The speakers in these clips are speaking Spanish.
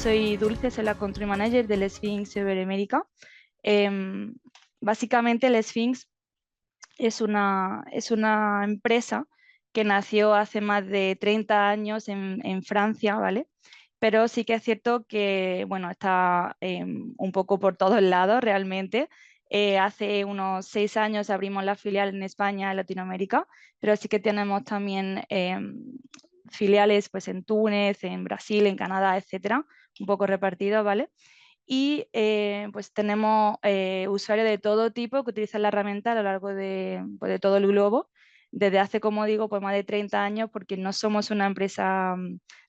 soy Dulce, soy la Country Manager del Sphinx Iberoamérica. Em, Básicamente el Sphinx es una empresa que nació hace más de 30 años en Francia, ¿vale? Pero sí que es cierto que, bueno, está un poco por todos lados realmente. Hace unos 6 años abrimos la filial en España, en Latinoamérica, pero sí que tenemos también filiales pues, en Túnez, en Brasil, en Canadá, etcétera, un poco repartidos, ¿vale? Y pues tenemos usuarios de todo tipo que utilizan la herramienta a lo largo pues, de todo el globo, desde hace, como digo, pues más de 30 años, porque no somos una empresa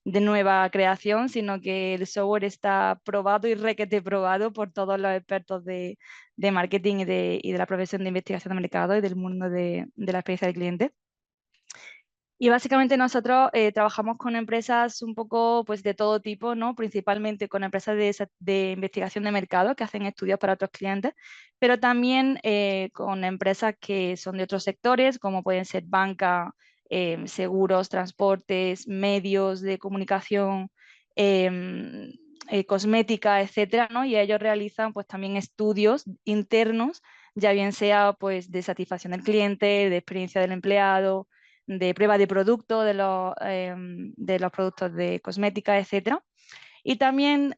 de nueva creación, sino que el software está probado y requete probado por todos los expertos de marketing y de la profesión de investigación de mercado y del mundo de la experiencia del cliente. Y básicamente nosotros trabajamos con empresas un poco pues, de todo tipo, ¿no? Principalmente con empresas de investigación de mercado que hacen estudios para otros clientes, pero también con empresas que son de otros sectores, como pueden ser banca, seguros, transportes, medios de comunicación, em, cosmética, etcétera, ¿no? Y ellos realizan pues, también estudios internos, ya bien sea pues, de satisfacción del cliente, de experiencia del empleado, de prueba de producto, de los productos de cosmética, etcétera. Y también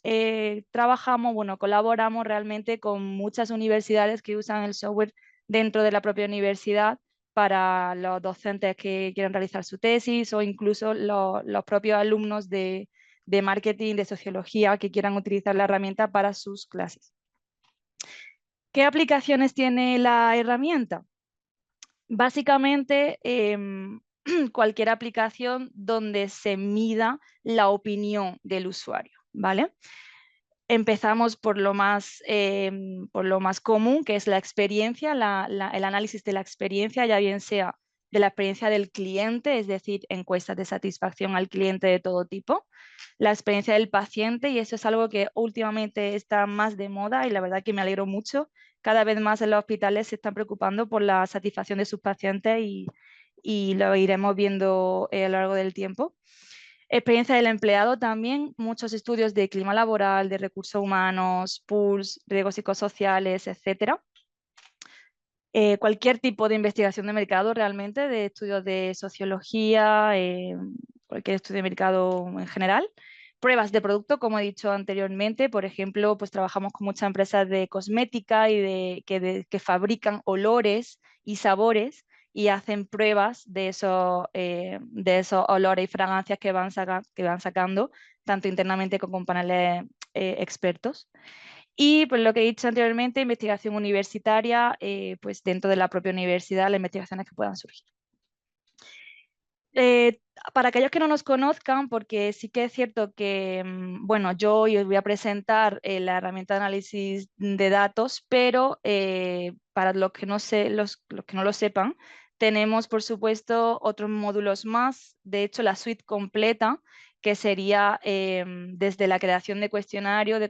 trabajamos, bueno, colaboramos realmente con muchas universidades que usan el software dentro de la propia universidad para los docentes que quieran realizar su tesis o incluso los propios alumnos de marketing, de sociología que quieran utilizar la herramienta para sus clases. ¿Qué aplicaciones tiene la herramienta? Básicamente, cualquier aplicación donde se mida la opinión del usuario, ¿vale? Empezamos por lo más común, que es la experiencia, el análisis de la experiencia, ya bien sea de la experiencia del cliente, es decir, encuestas de satisfacción al cliente de todo tipo, la experiencia del paciente, y eso es algo que últimamente está más de moda y la verdad que me alegro mucho. Cada vez más en los hospitales se están preocupando por la satisfacción de sus pacientes y lo iremos viendo a lo largo del tiempo. Experiencia del empleado también, muchos estudios de clima laboral, de recursos humanos, pools, riesgos psicosociales, etcétera. Cualquier tipo de investigación de mercado realmente, de estudios de sociología, cualquier estudio de mercado en general. Pruebas de producto, como he dicho anteriormente, por ejemplo, pues trabajamos con muchas empresas de cosmética que fabrican olores y sabores y hacen pruebas de esos olores y fragancias que van sacando, tanto internamente como con paneles expertos. Y pues lo que he dicho anteriormente, investigación universitaria, pues dentro de la propia universidad, las investigaciones que puedan surgir. Para aquellos que no nos conozcan, porque sí que es cierto que, bueno, yo hoy os voy a presentar la herramienta de análisis de datos, pero para los que los que no lo sepan, tenemos, por supuesto, otros módulos más. De hecho, la suite completa, que sería desde la creación de cuestionarios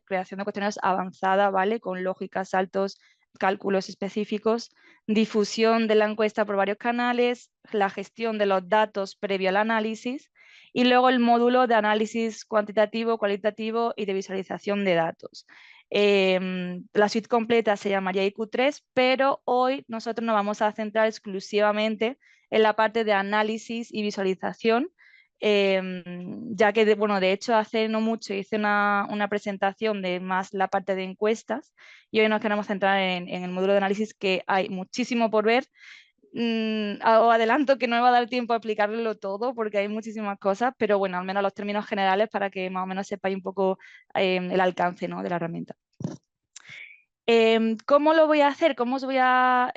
avanzada, ¿vale? Con lógicas, saltos, cálculos específicos, difusión de la encuesta por varios canales, la gestión de los datos previo al análisis y luego el módulo de análisis cuantitativo, cualitativo y de visualización de datos. La suite completa se llamaría IQ3, pero hoy nosotros nos vamos a centrar exclusivamente en la parte de análisis y visualización, ya que, bueno, de hecho hace no mucho hice una presentación de más la parte de encuestas y hoy nos queremos centrar en el módulo de análisis, que hay muchísimo por ver. Os adelanto que no me va a dar tiempo a explicarlo todo porque hay muchísimas cosas, pero bueno, al menos los términos generales para que más o menos sepáis un poco el alcance, ¿no?, de la herramienta. ¿Cómo lo voy a hacer? ¿Cómo os voy a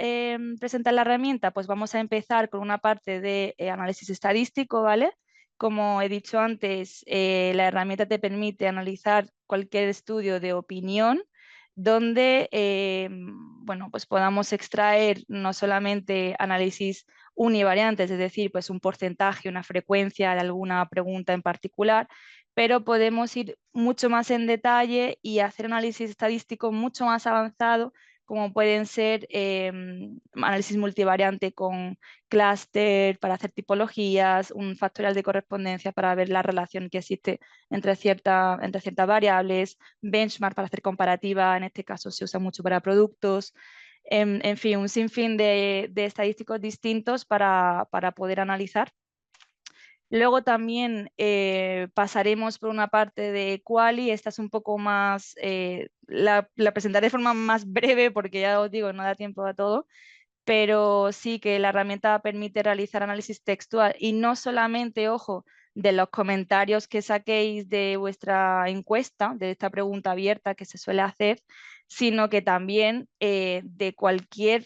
presentar la herramienta? Pues vamos a empezar con una parte de análisis estadístico, ¿vale? Como he dicho antes, la herramienta te permite analizar cualquier estudio de opinión donde bueno, pues podamos extraer no solamente análisis univariantes, es decir, pues un porcentaje, una frecuencia de alguna pregunta en particular, pero podemos ir mucho más en detalle y hacer análisis estadístico mucho más avanzado como pueden ser análisis multivariante con clúster para hacer tipologías, un factorial de correspondencia para ver la relación que existe entre ciertas variables, benchmark para hacer comparativa, en este caso se usa mucho para productos, en fin, un sinfín de estadísticos distintos para poder analizar. Luego también pasaremos por una parte de Quali, esta es un poco más, la presentaré de forma más breve porque ya os digo, no da tiempo a todo, pero sí que la herramienta permite realizar análisis textual y no solamente, ojo, de los comentarios que saquéis de vuestra encuesta, de esta pregunta abierta que se suele hacer, sino que también de cualquier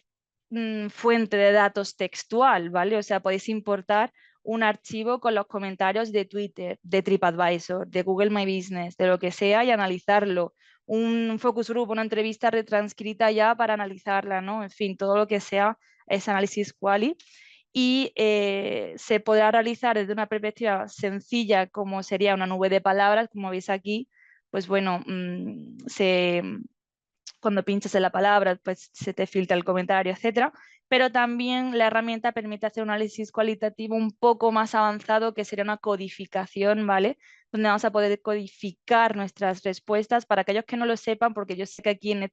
fuente de datos textual, ¿vale? O sea, podéis importar un archivo con los comentarios de Twitter, de TripAdvisor, de Google My Business, de lo que sea y analizarlo. Un focus group, una entrevista retranscrita ya para analizarla, ¿no? En fin, todo lo que sea es análisis quali y se podrá realizar desde una perspectiva sencilla como sería una nube de palabras, como veis aquí, pues bueno, cuando pinchas en la palabra, pues se te filtra el comentario, etcétera. Pero también la herramienta permite hacer un análisis cualitativo un poco más avanzado, que sería una codificación, ¿vale? Donde vamos a poder codificar nuestras respuestas para aquellos que no lo sepan, porque yo sé que aquí en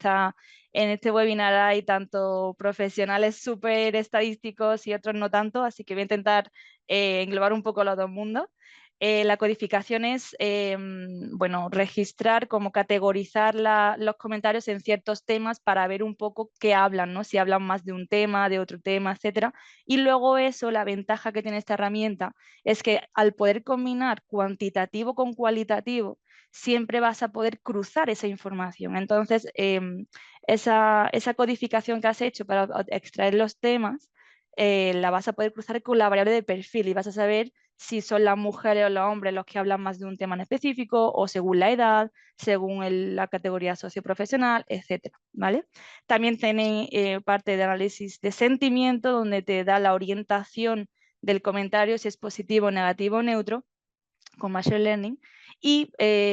este webinar hay tanto profesionales súper estadísticos y otros no tanto, así que voy a intentar englobar un poco los dos mundos. La codificación es bueno, registrar, como categorizar los comentarios en ciertos temas para ver un poco qué hablan, ¿no? Si hablan más de un tema, de otro tema, etcétera. Y luego eso, la ventaja que tiene esta herramienta es que al poder combinar cuantitativo con cualitativo, siempre vas a poder cruzar esa información. Entonces, esa codificación que has hecho para extraer los temas, la vas a poder cruzar con la variable de perfil y vas a saber si son las mujeres o los hombres los que hablan más de un tema en específico o según la edad, según la categoría socioprofesional, etcétera, ¿vale? También tiene parte de análisis de sentimiento donde te da la orientación del comentario, si es positivo, negativo o neutro, con Machine Learning. Y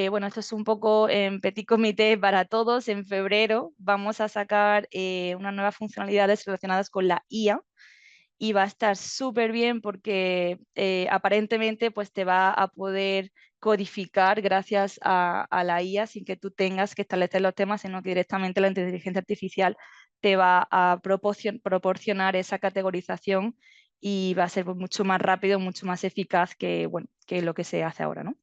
bueno, esto es un poco en petit comité para todos. En febrero vamos a sacar unas nuevas funcionalidades relacionadas con la IA, y va a estar súper bien porque aparentemente pues te va a poder codificar gracias a la IA sin que tú tengas que establecer los temas, sino que directamente la inteligencia artificial te va a proporcionar esa categorización y va a ser pues, mucho más rápido, mucho más eficaz que, bueno, que lo que se hace ahora, ¿no?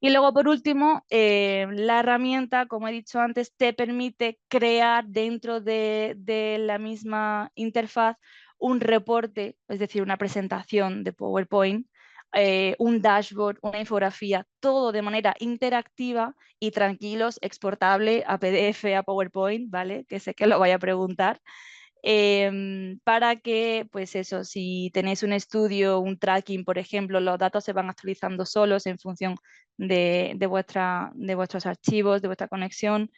Y luego, por último, la herramienta, como he dicho antes, te permite crear dentro de la misma interfaz un reporte, es decir, una presentación de PowerPoint, un dashboard, una infografía, todo de manera interactiva y tranquilos, exportable a PDF, a PowerPoint, ¿vale? Que sé que lo vaya a preguntar. Para que, pues eso, si tenéis un estudio, un tracking, por ejemplo, los datos se van actualizando solos en función de vuestros archivos, de vuestra conexión.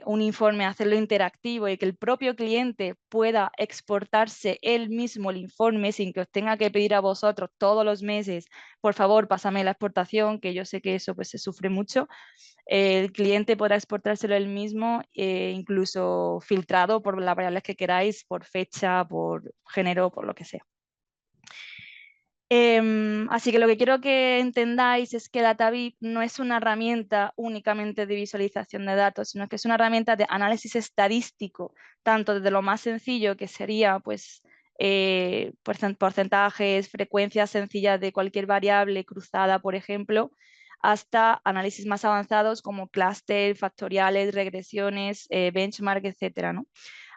Un informe, hacerlo interactivo y que el propio cliente pueda exportarse él mismo el informe sin que os tenga que pedir a vosotros todos los meses, por favor, pásame la exportación, que yo sé que eso pues se sufre mucho. El cliente podrá exportárselo él mismo, incluso filtrado por las variables que queráis, por fecha, por género, por lo que sea. Así que lo que quiero que entendáis es que DataVis no es una herramienta únicamente de visualización de datos, sino que es una herramienta de análisis estadístico, tanto desde lo más sencillo, que sería pues, porcentajes, frecuencias sencillas de cualquier variable cruzada, por ejemplo, hasta análisis más avanzados como clúster, factoriales, regresiones, benchmark, etcétera, ¿no?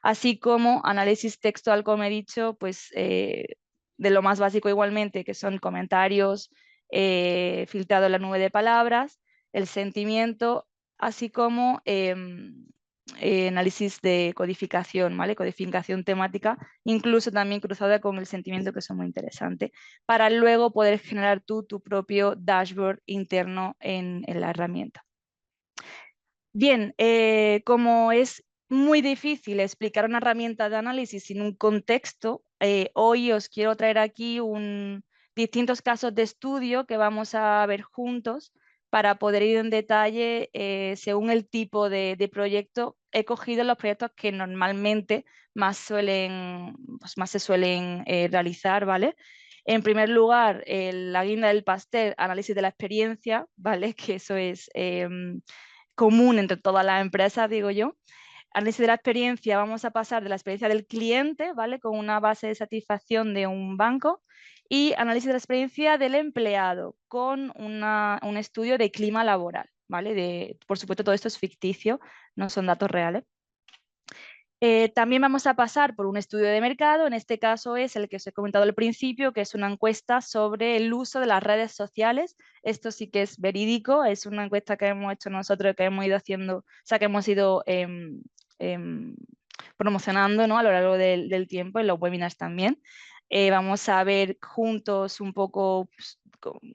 Así como análisis textual, como he dicho, pues de lo más básico igualmente, que son comentarios filtrados en la nube de palabras, el sentimiento, así como análisis de codificación, ¿vale? Codificación temática, incluso también cruzada con el sentimiento, que es muy interesante, para luego poder generar tú tu propio dashboard interno en la herramienta. Bien, como es muy difícil explicar una herramienta de análisis sin un contexto, hoy os quiero traer aquí distintos casos de estudio que vamos a ver juntos para poder ir en detalle según el tipo de proyecto he cogido los proyectos que normalmente más se suelen realizar, ¿vale? En primer lugar, la guinda del pastel, análisis de la experiencia, ¿vale? Que eso es común entre todas las empresas, digo yo. Análisis de la experiencia, vamos a pasar de la experiencia del cliente, ¿vale? Con una base de satisfacción de un banco, y análisis de la experiencia del empleado con un estudio de clima laboral, ¿vale? Por supuesto, todo esto es ficticio, no son datos reales. También vamos a pasar por un estudio de mercado, en este caso es el que os he comentado al principio, que es una encuesta sobre el uso de las redes sociales. Esto sí que es verídico, es una encuesta que hemos hecho nosotros, que hemos ido haciendo, o sea, que hemos ido em, promocionando, ¿no? A lo largo del tiempo, en los webinars también. Vamos a ver juntos un poco, pues,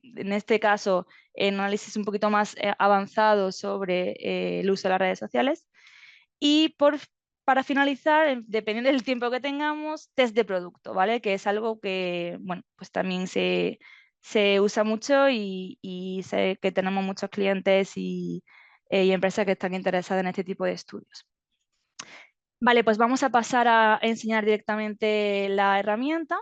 en este caso, un análisis un poquito más avanzado sobre el uso de las redes sociales. Y para finalizar, dependiendo del tiempo que tengamos, test de producto, ¿vale? Que es algo que, bueno, pues también se usa mucho y sé que tenemos muchos clientes y empresas que están interesadas en este tipo de estudios. Vale, pues vamos a pasar a enseñar directamente la herramienta.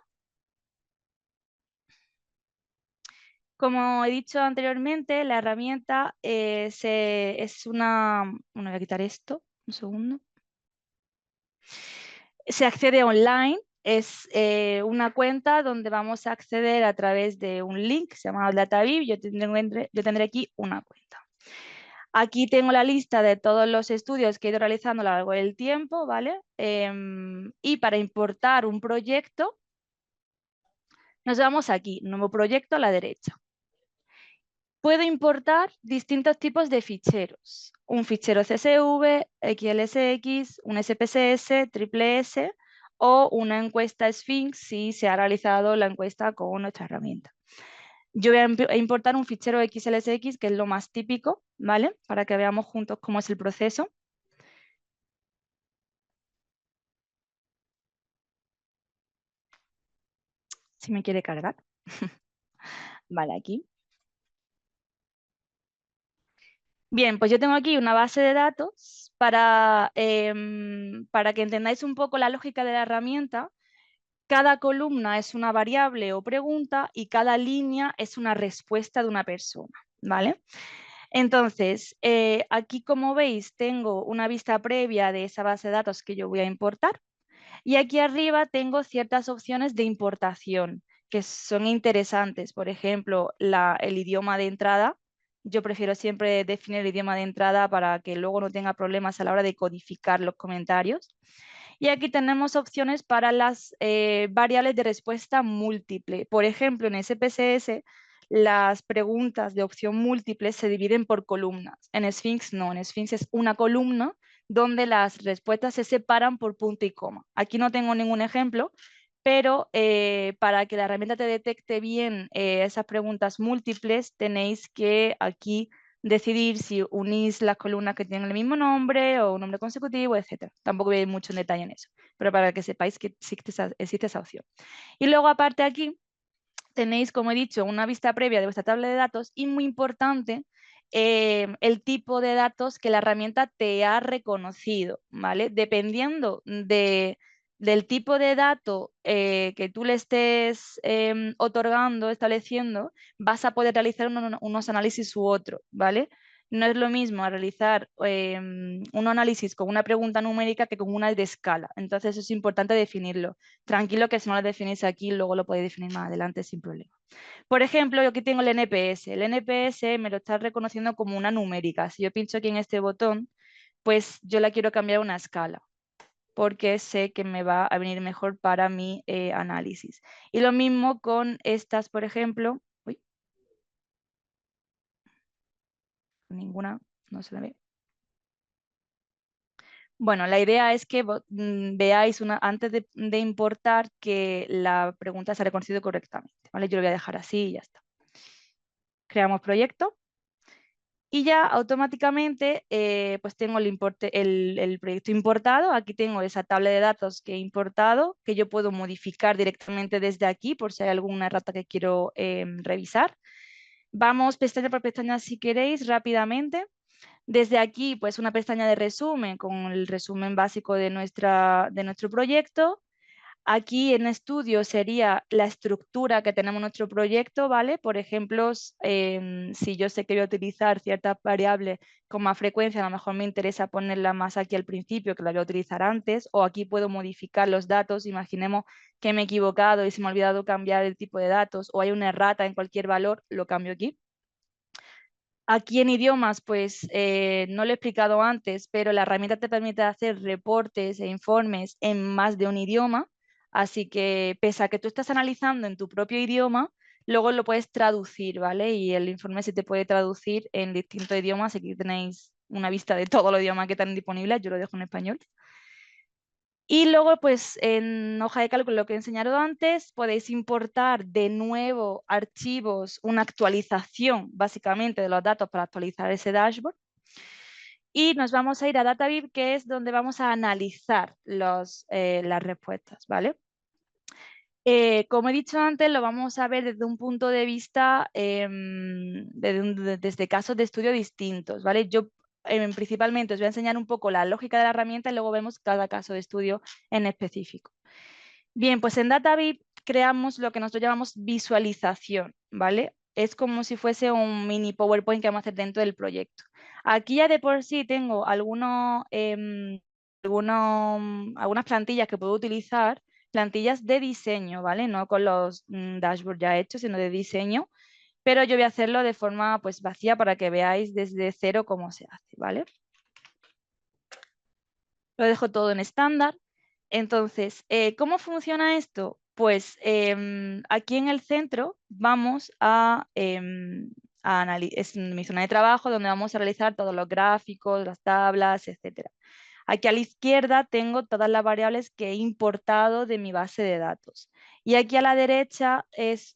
Como he dicho anteriormente, la herramienta es una... Bueno, voy a quitar esto, un segundo. Se accede online, es una cuenta donde vamos a acceder a través de un link, se llama DataView, yo tendré aquí una cuenta. Aquí tengo la lista de todos los estudios que he ido realizando a lo largo del tiempo, ¿vale? Y para importar un proyecto, nos vamos aquí, nuevo proyecto a la derecha. Puedo importar distintos tipos de ficheros. Un fichero CSV, XLSX, un SPSS, triple S o una encuesta Sphinx si se ha realizado la encuesta con nuestra herramienta. Yo voy a importar un fichero XLSX, que es lo más típico, ¿vale? Para que veamos juntos cómo es el proceso. Si me quiere cargar. Vale, aquí. Bien, pues yo tengo aquí una base de datos para que entendáis un poco la lógica de la herramienta. Cada columna es una variable o pregunta y cada línea es una respuesta de una persona, ¿vale? Entonces, aquí como veis tengo una vista previa de esa base de datos que yo voy a importar, y aquí arriba tengo ciertas opciones de importación que son interesantes. Por ejemplo, el idioma de entrada. Yo prefiero siempre definir el idioma de entrada para que luego no tenga problemas a la hora de codificar los comentarios. Y aquí tenemos opciones para las variables de respuesta múltiple. Por ejemplo, en SPSS las preguntas de opción múltiple se dividen por columnas. En Sphinx no, en Sphinx es una columna donde las respuestas se separan por punto y coma. Aquí no tengo ningún ejemplo, pero para que la herramienta te detecte bien esas preguntas múltiples, tenéis que aquí decidir si unís las columnas que tienen el mismo nombre o un nombre consecutivo, etc. Tampoco voy a ir mucho en detalle en eso, pero para que sepáis que existe esa opción. Y luego aparte aquí tenéis, como he dicho, una vista previa de vuestra tabla de datos y muy importante, el tipo de datos que la herramienta te ha reconocido, ¿vale? Dependiendo del tipo de dato que tú le estés otorgando, estableciendo, vas a poder realizar unos análisis u otro, ¿vale? No es lo mismo realizar un análisis con una pregunta numérica que con una de escala. Entonces eso es importante definirlo. Tranquilo que si no lo definís aquí, luego lo podéis definir más adelante sin problema. Por ejemplo, yo aquí tengo el NPS. El NPS me lo está reconociendo como una numérica. Si yo pincho aquí en este botón, pues yo la quiero cambiar a una escala, porque sé que me va a venir mejor para mi análisis. Y lo mismo con estas, por ejemplo. Uy, ninguna, no se la ve. Bueno, la idea es que veáis antes de importar que la pregunta se ha reconocido correctamente, ¿vale? Yo lo voy a dejar así y ya está. Creamos proyecto y ya automáticamente pues tengo el proyecto importado. Aquí tengo esa tabla de datos que he importado, que yo puedo modificar directamente desde aquí por si hay alguna errata que quiero revisar. Vamos pestaña por pestaña si queréis rápidamente. Desde aquí, pues una pestaña de resumen con el resumen básico de nuestro proyecto. Aquí en estudio sería la estructura que tenemos en nuestro proyecto, ¿vale? Por ejemplo, si yo sé que voy a utilizar ciertas variables con más frecuencia, a lo mejor me interesa ponerla más aquí al principio que la voy a utilizar antes, o aquí puedo modificar los datos. Imaginemos que me he equivocado y se me ha olvidado cambiar el tipo de datos, o hay una errata en cualquier valor, lo cambio aquí. Aquí en idiomas, pues no lo he explicado antes, pero la herramienta te permite hacer reportes e informes en más de un idioma, así que pese a que tú estás analizando en tu propio idioma, luego lo puedes traducir, ¿vale? Y el informe se te puede traducir en distintos idiomas. Aquí tenéis una vista de todos los idiomas que están disponibles, yo lo dejo en español. Y luego, pues en hoja de cálculo, lo que he enseñado antes, podéis importar de nuevo archivos, una actualización básicamente de los datos para actualizar ese dashboard. Y nos vamos a ir a DataView, que es donde vamos a analizar las respuestas, ¿vale? Como he dicho antes, lo vamos a ver desde un punto de vista, desde casos de estudio distintos, ¿vale? Yo principalmente os voy a enseñar un poco la lógica de la herramienta y luego vemos cada caso de estudio en específico. Bien, pues en DataView creamos lo que nosotros llamamos visualización, ¿vale? Es como si fuese un mini PowerPoint que vamos a hacer dentro del proyecto. Aquí ya de por sí tengo algunas plantillas que puedo utilizar, plantillas de diseño, ¿vale? No con los dashboards ya hechos, sino de diseño, pero yo voy a hacerlo de forma pues vacía para que veáis desde cero cómo se hace, ¿vale? Lo dejo todo en estándar. Entonces, ¿cómo funciona esto? Pues aquí en el centro vamos a analizar, es mi zona de trabajo donde vamos a realizar todos los gráficos, las tablas, etcétera. Aquí a la izquierda tengo todas las variables que he importado de mi base de datos. Y aquí a la derecha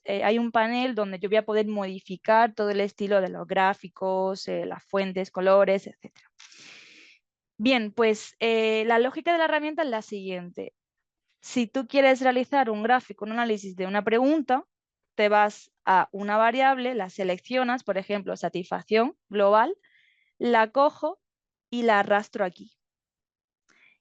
hay un panel donde yo voy a poder modificar todo el estilo de los gráficos, las fuentes, colores, etcétera. Bien, pues la lógica de la herramienta es la siguiente. Si tú quieres realizar un gráfico, un análisis de una pregunta, te vas a una variable, la seleccionas, por ejemplo, satisfacción global, la cojo y la arrastro aquí.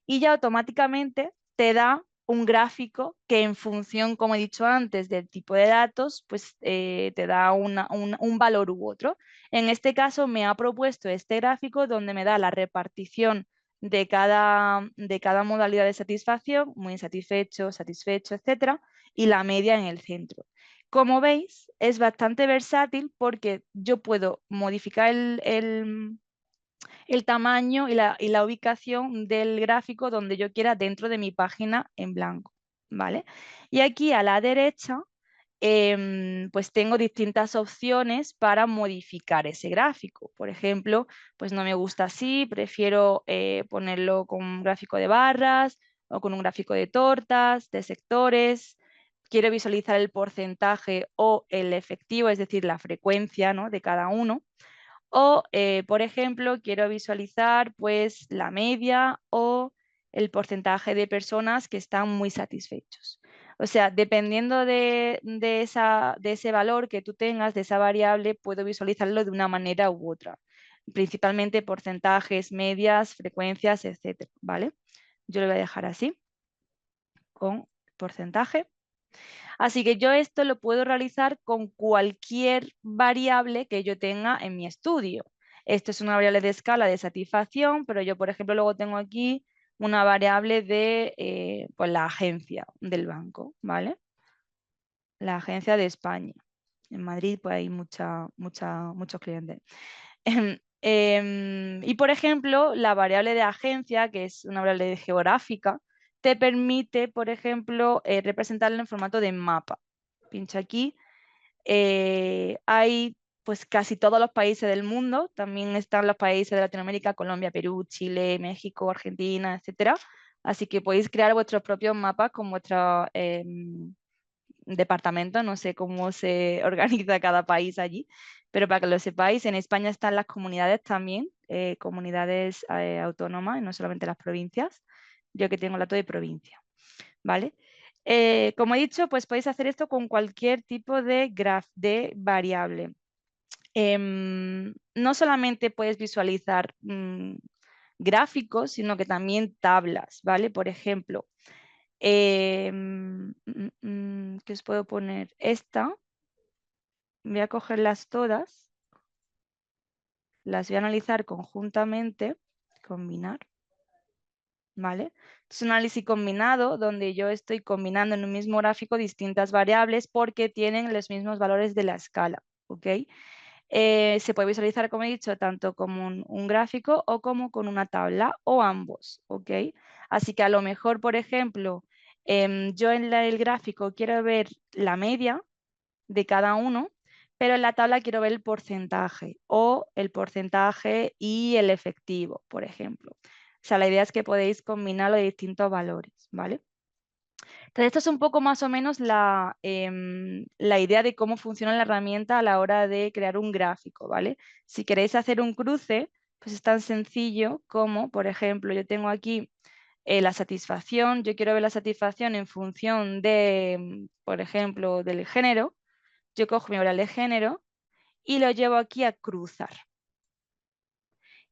Y ya automáticamente te da un gráfico que en función, como he dicho antes, del tipo de datos, pues te da un valor u otro. En este caso me ha propuesto este gráfico donde me da la repartición de cada modalidad de satisfacción, muy insatisfecho, satisfecho, etcétera, y la media en el centro. Como veis, es bastante versátil porque yo puedo modificar el tamaño y la ubicación del gráfico donde yo quiera dentro de mi página en blanco, ¿vale? Y aquí a la derecha, pues tengo distintas opciones para modificar ese gráfico. Por ejemplo, pues no me gusta así, prefiero ponerlo con un gráfico de barras o con un gráfico de tortas, de sectores. Quiero visualizar el porcentaje o el efectivo, es decir, la frecuencia, ¿no?, de cada uno. O, por ejemplo, quiero visualizar pues la media o el porcentaje de personas que están muy satisfechos. O sea, dependiendo de ese valor que tú tengas, de esa variable, puedo visualizarlo de una manera u otra. Principalmente porcentajes, medias, frecuencias, etcétera, ¿vale? Yo lo voy a dejar así, con porcentaje. Así que yo esto lo puedo realizar con cualquier variable que yo tenga en mi estudio. Esto es una variable de escala de satisfacción, pero yo, por ejemplo, luego tengo aquí una variable de pues la agencia del banco, ¿vale? La agencia de España. En Madrid pues hay muchos clientes. Y por ejemplo, la variable de agencia, que es una variable geográfica, te permite, por ejemplo, representarla en formato de mapa. Pincha aquí. Hay pues casi todos los países del mundo, también están los países de Latinoamérica, Colombia, Perú, Chile, México, Argentina, etcétera. Así que podéis crear vuestros propios mapas con vuestro departamento, no sé cómo se organiza cada país allí, pero para que lo sepáis, en España están las comunidades también, comunidades autónomas, y no solamente las provincias. Yo que tengo la de provincia, ¿vale? Como he dicho, pues podéis hacer esto con cualquier tipo de variable. no solamente puedes visualizar gráficos, sino que también tablas, ¿vale? Por ejemplo, ¿qué os puedo poner? Esta, voy a cogerlas todas, las voy a analizar conjuntamente, combinar, ¿vale? Es un análisis combinado donde yo estoy combinando en un mismo gráfico distintas variables porque tienen los mismos valores de la escala, ¿ok? Se puede visualizar, como he dicho, tanto como un gráfico o como con una tabla o ambos, ¿ok? Así que a lo mejor, por ejemplo, yo en el gráfico quiero ver la media de cada uno, pero en la tabla quiero ver el porcentaje o el porcentaje y el efectivo, por ejemplo. O sea, la idea es que podéis combinar los distintos valores, ¿vale? Entonces, esto es un poco más o menos la idea de cómo funciona la herramienta a la hora de crear un gráfico, ¿vale? Si queréis hacer un cruce, pues es tan sencillo como, por ejemplo, yo tengo aquí la satisfacción, yo quiero ver la satisfacción en función de, por ejemplo, del género, yo cojo mi variable género y lo llevo aquí a cruzar.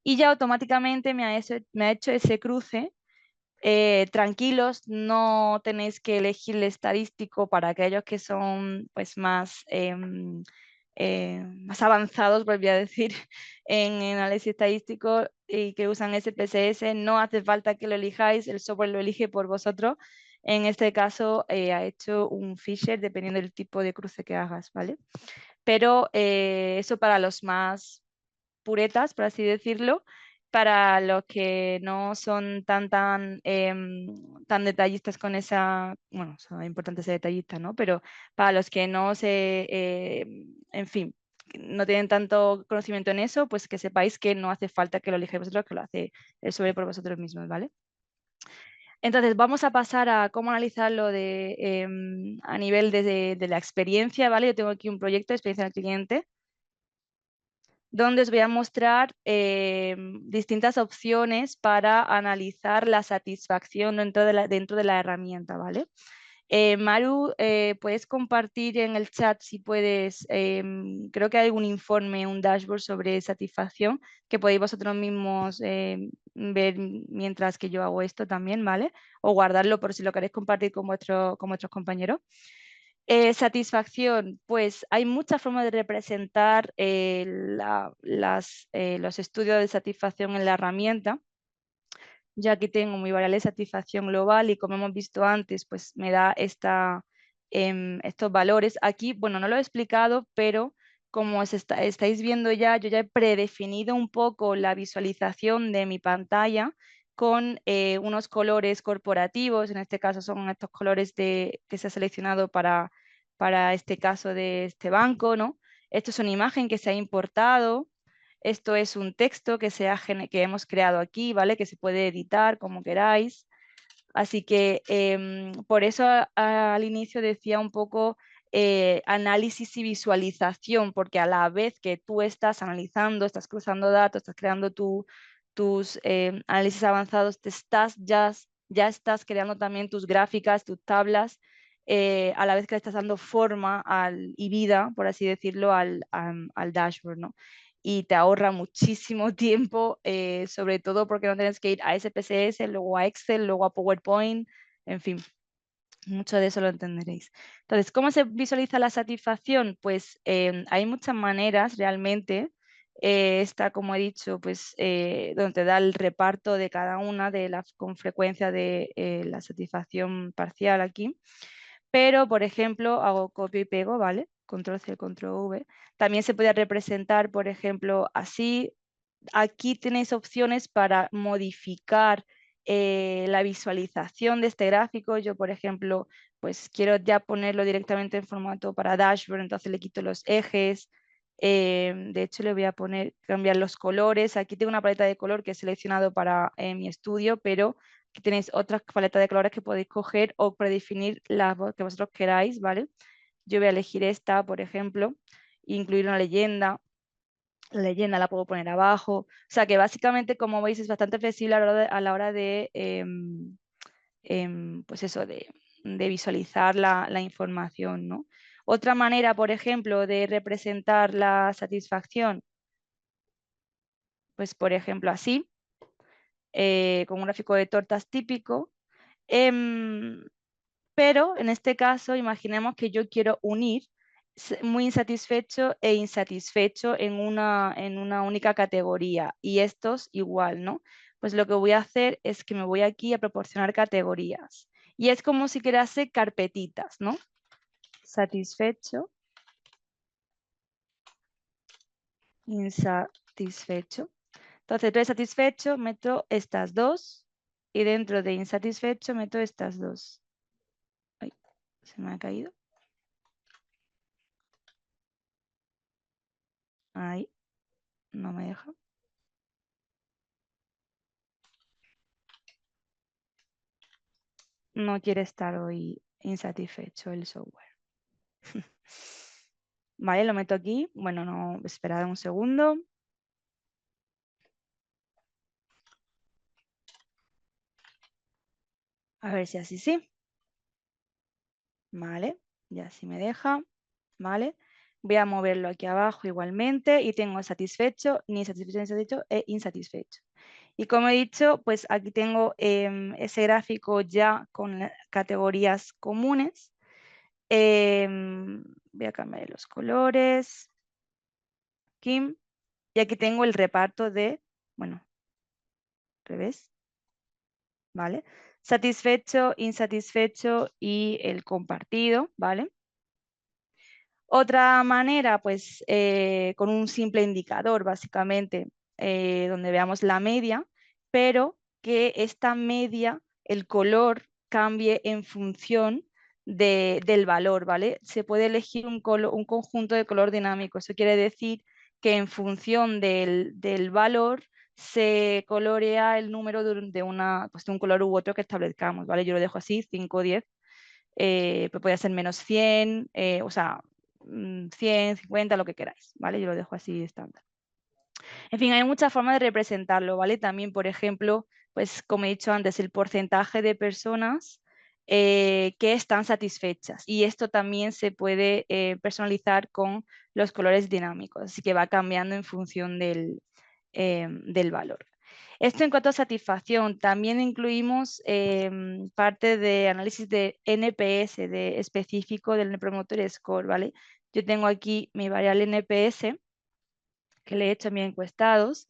Y ya automáticamente me ha hecho ese cruce. Tranquilos, no tenéis que elegir el estadístico para aquellos que son pues, más avanzados, volví a decir, en análisis estadístico y que usan SPSS. No hace falta que lo elijáis, el software lo elige por vosotros. En este caso ha hecho un Fisher dependiendo del tipo de cruce que hagas, ¿vale? Pero eso para los más puretas, por así decirlo, para los que no son tan detallistas con esa, bueno, son importantes ser detallistas, ¿no? Pero para los que no en fin, no tienen tanto conocimiento en eso, pues que sepáis que no hace falta que lo elijáis vosotros, que lo hace el sobre por vosotros mismos, ¿vale? Entonces, vamos a pasar a cómo analizarlo a nivel de la experiencia, ¿vale? Yo tengo aquí un proyecto de experiencia del cliente donde os voy a mostrar distintas opciones para analizar la satisfacción dentro de la herramienta, ¿vale? Maru, puedes compartir en el chat si puedes, creo que hay algún informe, un dashboard sobre satisfacción que podéis vosotros mismos ver mientras que yo hago esto también, ¿vale? O guardarlo por si lo queréis compartir con vuestros compañeros. Satisfacción, pues hay muchas formas de representar los estudios de satisfacción en la herramienta. Ya aquí tengo mi variable de satisfacción global y como hemos visto antes, pues me da estos valores. Aquí, bueno, no lo he explicado, pero como estáis viendo ya, yo ya he predefinido un poco la visualización de mi pantalla con unos colores corporativos, en este caso son estos colores que se ha seleccionado para este caso de este banco, ¿no? Esto es una imagen que se ha importado. Esto es un texto que hemos creado aquí, ¿vale? Que se puede editar como queráis. Así que por eso al inicio decía un poco análisis y visualización, porque a la vez que tú estás analizando, estás cruzando datos, estás creando tus análisis avanzados, ya estás creando también tus gráficas, tus tablas, a la vez que le estás dando forma y vida, por así decirlo, al dashboard, ¿no? Y te ahorra muchísimo tiempo, sobre todo porque no tienes que ir a SPSS, luego a Excel, luego a PowerPoint, en fin, mucho de eso lo entenderéis. Entonces, ¿cómo se visualiza la satisfacción? Pues hay muchas maneras realmente. Está, como he dicho, pues donde te da el reparto de cada una con frecuencia de la satisfacción parcial aquí. Pero, por ejemplo, hago copio y pego, ¿vale? Control C, control V. También se puede representar, por ejemplo, así. Aquí tenéis opciones para modificar la visualización de este gráfico. Yo, por ejemplo, pues quiero ya ponerlo directamente en formato para dashboard, entonces le quito los ejes. De hecho, le voy a cambiar los colores. Aquí tengo una paleta de color que he seleccionado para mi estudio, pero aquí tenéis otras paletas de colores que podéis coger o predefinir las que vosotros queráis, ¿vale? Yo voy a elegir esta, por ejemplo, incluir una leyenda. La leyenda la puedo poner abajo. O sea que básicamente, como veis, es bastante flexible a la hora de pues eso, de visualizar la información, ¿no? Otra manera, por ejemplo, de representar la satisfacción, pues por ejemplo así, con un gráfico de tortas típico. Em, pero en este caso, imaginemos que yo quiero unir muy insatisfecho e insatisfecho en una única categoría y estos igual, ¿no? Pues lo que voy a hacer es que me voy aquí a proporcionar categorías y es como si crease carpetitas, ¿no? Satisfecho, insatisfecho. Entonces, dentro de satisfecho meto estas dos y dentro de insatisfecho meto estas dos. Ay, se me ha caído. Ahí, no me deja. No quiere estar hoy insatisfecho el software. Vale, lo meto aquí. Bueno, no, esperad un segundo. A ver si así sí. Vale, ya sí me deja. Vale. Voy a moverlo aquí abajo igualmente y tengo satisfecho, ni satisfecho, ni insatisfecho e insatisfecho. Y como he dicho, pues aquí tengo ese gráfico ya con categorías comunes. Voy a cambiar los colores. Aquí. Y aquí tengo el reparto de, bueno, revés, ¿vale? Satisfecho, insatisfecho y el compartido, ¿vale? Otra manera, pues con un simple indicador, básicamente, donde veamos la media, pero que esta media, el color cambie en función del valor, ¿vale? Se puede elegir un conjunto de color dinámico. Eso quiere decir que en función del valor se colorea el número pues, de un color u otro que establezcamos, ¿vale? Yo lo dejo así, 5 o 10, pues puede ser menos 100, o sea, 100, 50, lo que queráis, ¿vale? Yo lo dejo así estándar. En fin, hay muchas formas de representarlo, ¿vale? También, por ejemplo, pues como he dicho antes, el porcentaje de personas que están satisfechas. Y esto también se puede personalizar con los colores dinámicos, así que va cambiando en función del valor. Esto en cuanto a satisfacción, también incluimos parte de análisis de NPS, de específico del Net Promoter Score, ¿vale? Yo tengo aquí mi variable NPS, que le he hecho a mis encuestados,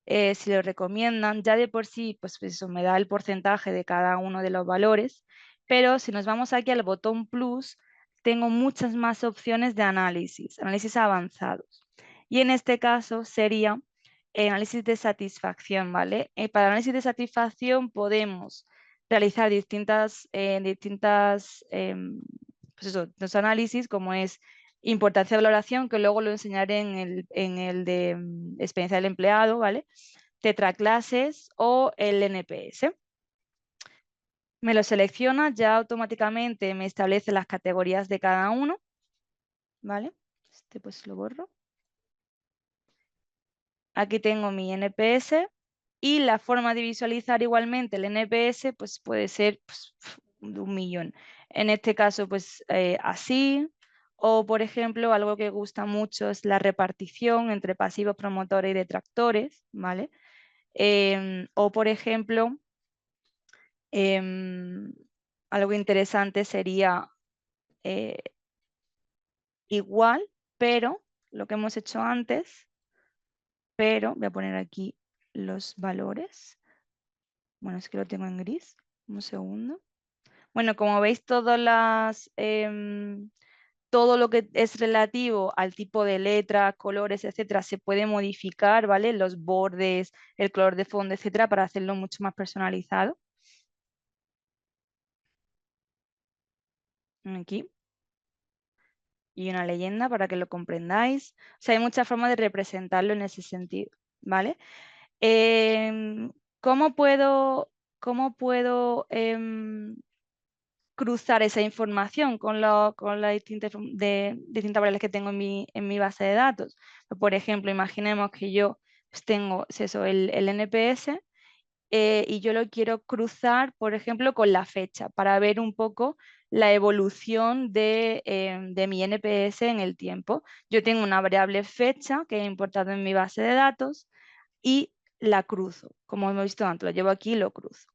si lo recomiendan, ya de por sí, pues eso me da el porcentaje de cada uno de los valores, pero si nos vamos aquí al botón plus, tengo muchas más opciones de análisis avanzados. Y en este caso sería análisis de satisfacción, ¿vale? Para análisis de satisfacción podemos realizar pues eso, los análisis, como es importancia de valoración, que luego lo enseñaré en el de experiencia del empleado, ¿vale? Tetraclases o el NPS. Me lo selecciona, ya automáticamente me establece las categorías de cada uno, ¿vale? Este pues lo borro. Aquí tengo mi NPS y la forma de visualizar igualmente el NPS pues puede ser pues, de 1.000.000. En este caso pues así, o por ejemplo algo que gusta mucho es la repartición entre pasivos, promotores y detractores, ¿vale? O por ejemplo, em, algo interesante sería eh, igual, pero lo que hemos hecho antes, pero voy a poner aquí los valores. Bueno, es que lo tengo en gris. Un segundo. Bueno, como veis, todo lo que es relativo al tipo de letra, colores, etcétera, se puede modificar, ¿vale? Los bordes, el color de fondo, etcétera, para hacerlo mucho más personalizado. Aquí. Y una leyenda para que lo comprendáis. O sea, hay muchas formas de representarlo en ese sentido, ¿vale? Em, ¿Cómo puedo cruzar esa información con las distintas variables que tengo en mi base de datos? Por ejemplo, imaginemos que yo pues, tengo es eso, el NPS y yo lo quiero cruzar, por ejemplo, con la fecha para ver un poco la evolución de mi NPS en el tiempo. Yo tengo una variable fecha que he importado en mi base de datos y la cruzo. Como hemos visto antes, lo llevo aquí y lo cruzo.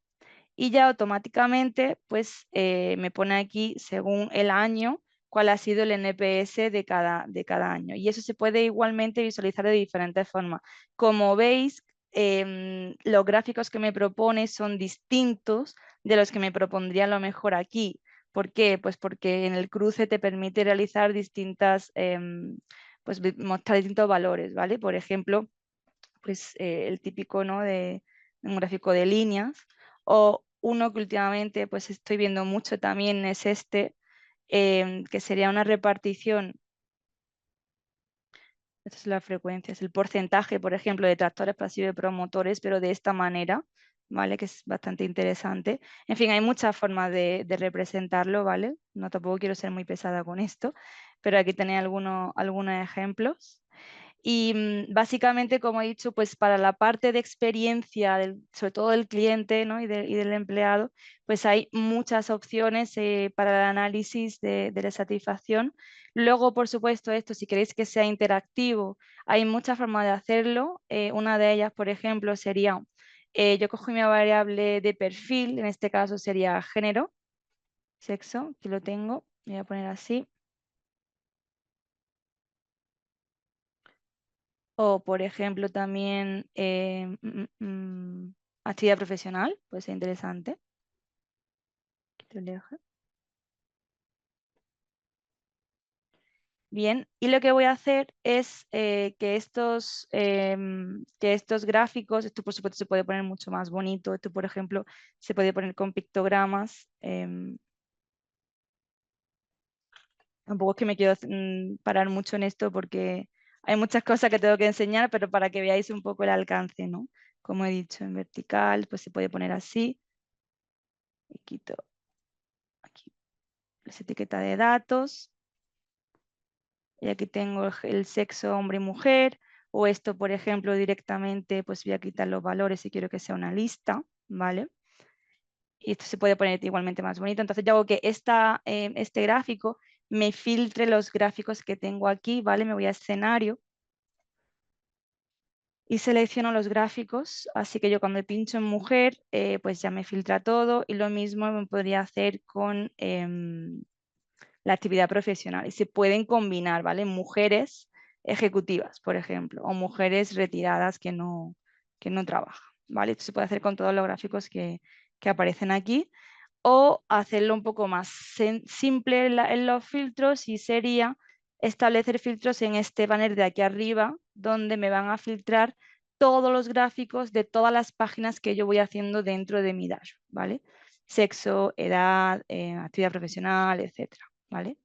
Y ya automáticamente pues me pone aquí según el año cuál ha sido el NPS de cada año. Y eso se puede igualmente visualizar de diferentes formas. Como veis, los gráficos que me propone son distintos de los que me propondría a lo mejor aquí. ¿Por qué? Pues porque en el cruce te permite realizar distintas, pues mostrar distintos valores, ¿vale? Por ejemplo, pues el típico, ¿no? de un gráfico de líneas, o uno que últimamente pues estoy viendo mucho también es este, que sería una repartición. Esta es la frecuencia, es el porcentaje, por ejemplo, de tractores pasivos y promotores, pero de esta manera, ¿vale? Que es bastante interesante. En fin, hay muchas formas de representarlo, ¿vale? No tampoco quiero ser muy pesada con esto, pero aquí tenéis algunos ejemplos. Y básicamente, como he dicho, pues para la parte de experiencia, sobre todo del cliente, ¿no? y del empleado, pues hay muchas opciones para el análisis de la satisfacción. Luego, por supuesto, esto, si queréis que sea interactivo, hay muchas formas de hacerlo. Una de ellas, por ejemplo, sería, yo cojo mi variable de perfil, en este caso sería género, sexo, aquí lo tengo, voy a poner así. O, por ejemplo, también actividad profesional, puede ser interesante. Quito el eje. Bien, y lo que voy a hacer es que estos gráficos, esto por supuesto se puede poner mucho más bonito, esto por ejemplo se puede poner con pictogramas. Tampoco es que me quiero parar mucho en esto porque hay muchas cosas que tengo que enseñar, pero para que veáis un poco el alcance, ¿no? Como he dicho, en vertical, pues se puede poner así. Y quito aquí las etiquetas de datos. Y aquí tengo el sexo hombre y mujer. O esto, por ejemplo, directamente, pues voy a quitar los valores si quiero que sea una lista, ¿vale? Y esto se puede poner igualmente más bonito. Entonces yo hago que este gráfico me filtre los gráficos que tengo aquí, ¿vale? Me voy a escenario y selecciono los gráficos, así que yo cuando pincho en mujer, pues ya me filtra todo, y lo mismo me podría hacer con la actividad profesional, y se pueden combinar, ¿vale? Mujeres ejecutivas, por ejemplo, o mujeres retiradas que no trabajan, ¿vale? Esto se puede hacer con todos los gráficos que aparecen aquí, o hacerlo un poco más simple en los filtros, y sería establecer filtros en este banner de aquí arriba, donde me van a filtrar todos los gráficos de todas las páginas que yo voy haciendo dentro de mi dashboard, ¿vale? Sexo, edad, actividad profesional, etcétera, ¿vale?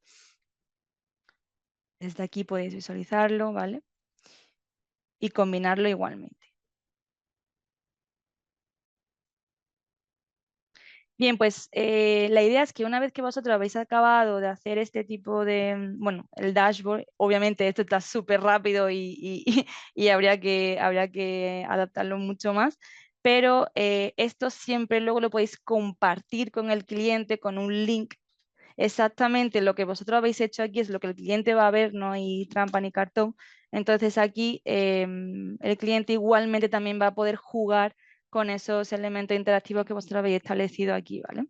Desde aquí podéis visualizarlo, ¿vale? Y combinarlo igualmente. Bien, pues la idea es que una vez que vosotros habéis acabado de hacer este tipo de, bueno, el dashboard, obviamente esto está súper rápido y habría que adaptarlo mucho más, pero esto siempre luego lo podéis compartir con el cliente con un link. Exactamente lo que vosotros habéis hecho aquí es lo que el cliente va a ver, no hay trampa ni cartón. Entonces aquí el cliente igualmente también va a poder jugar con esos elementos interactivos que vosotros habéis establecido aquí, ¿vale?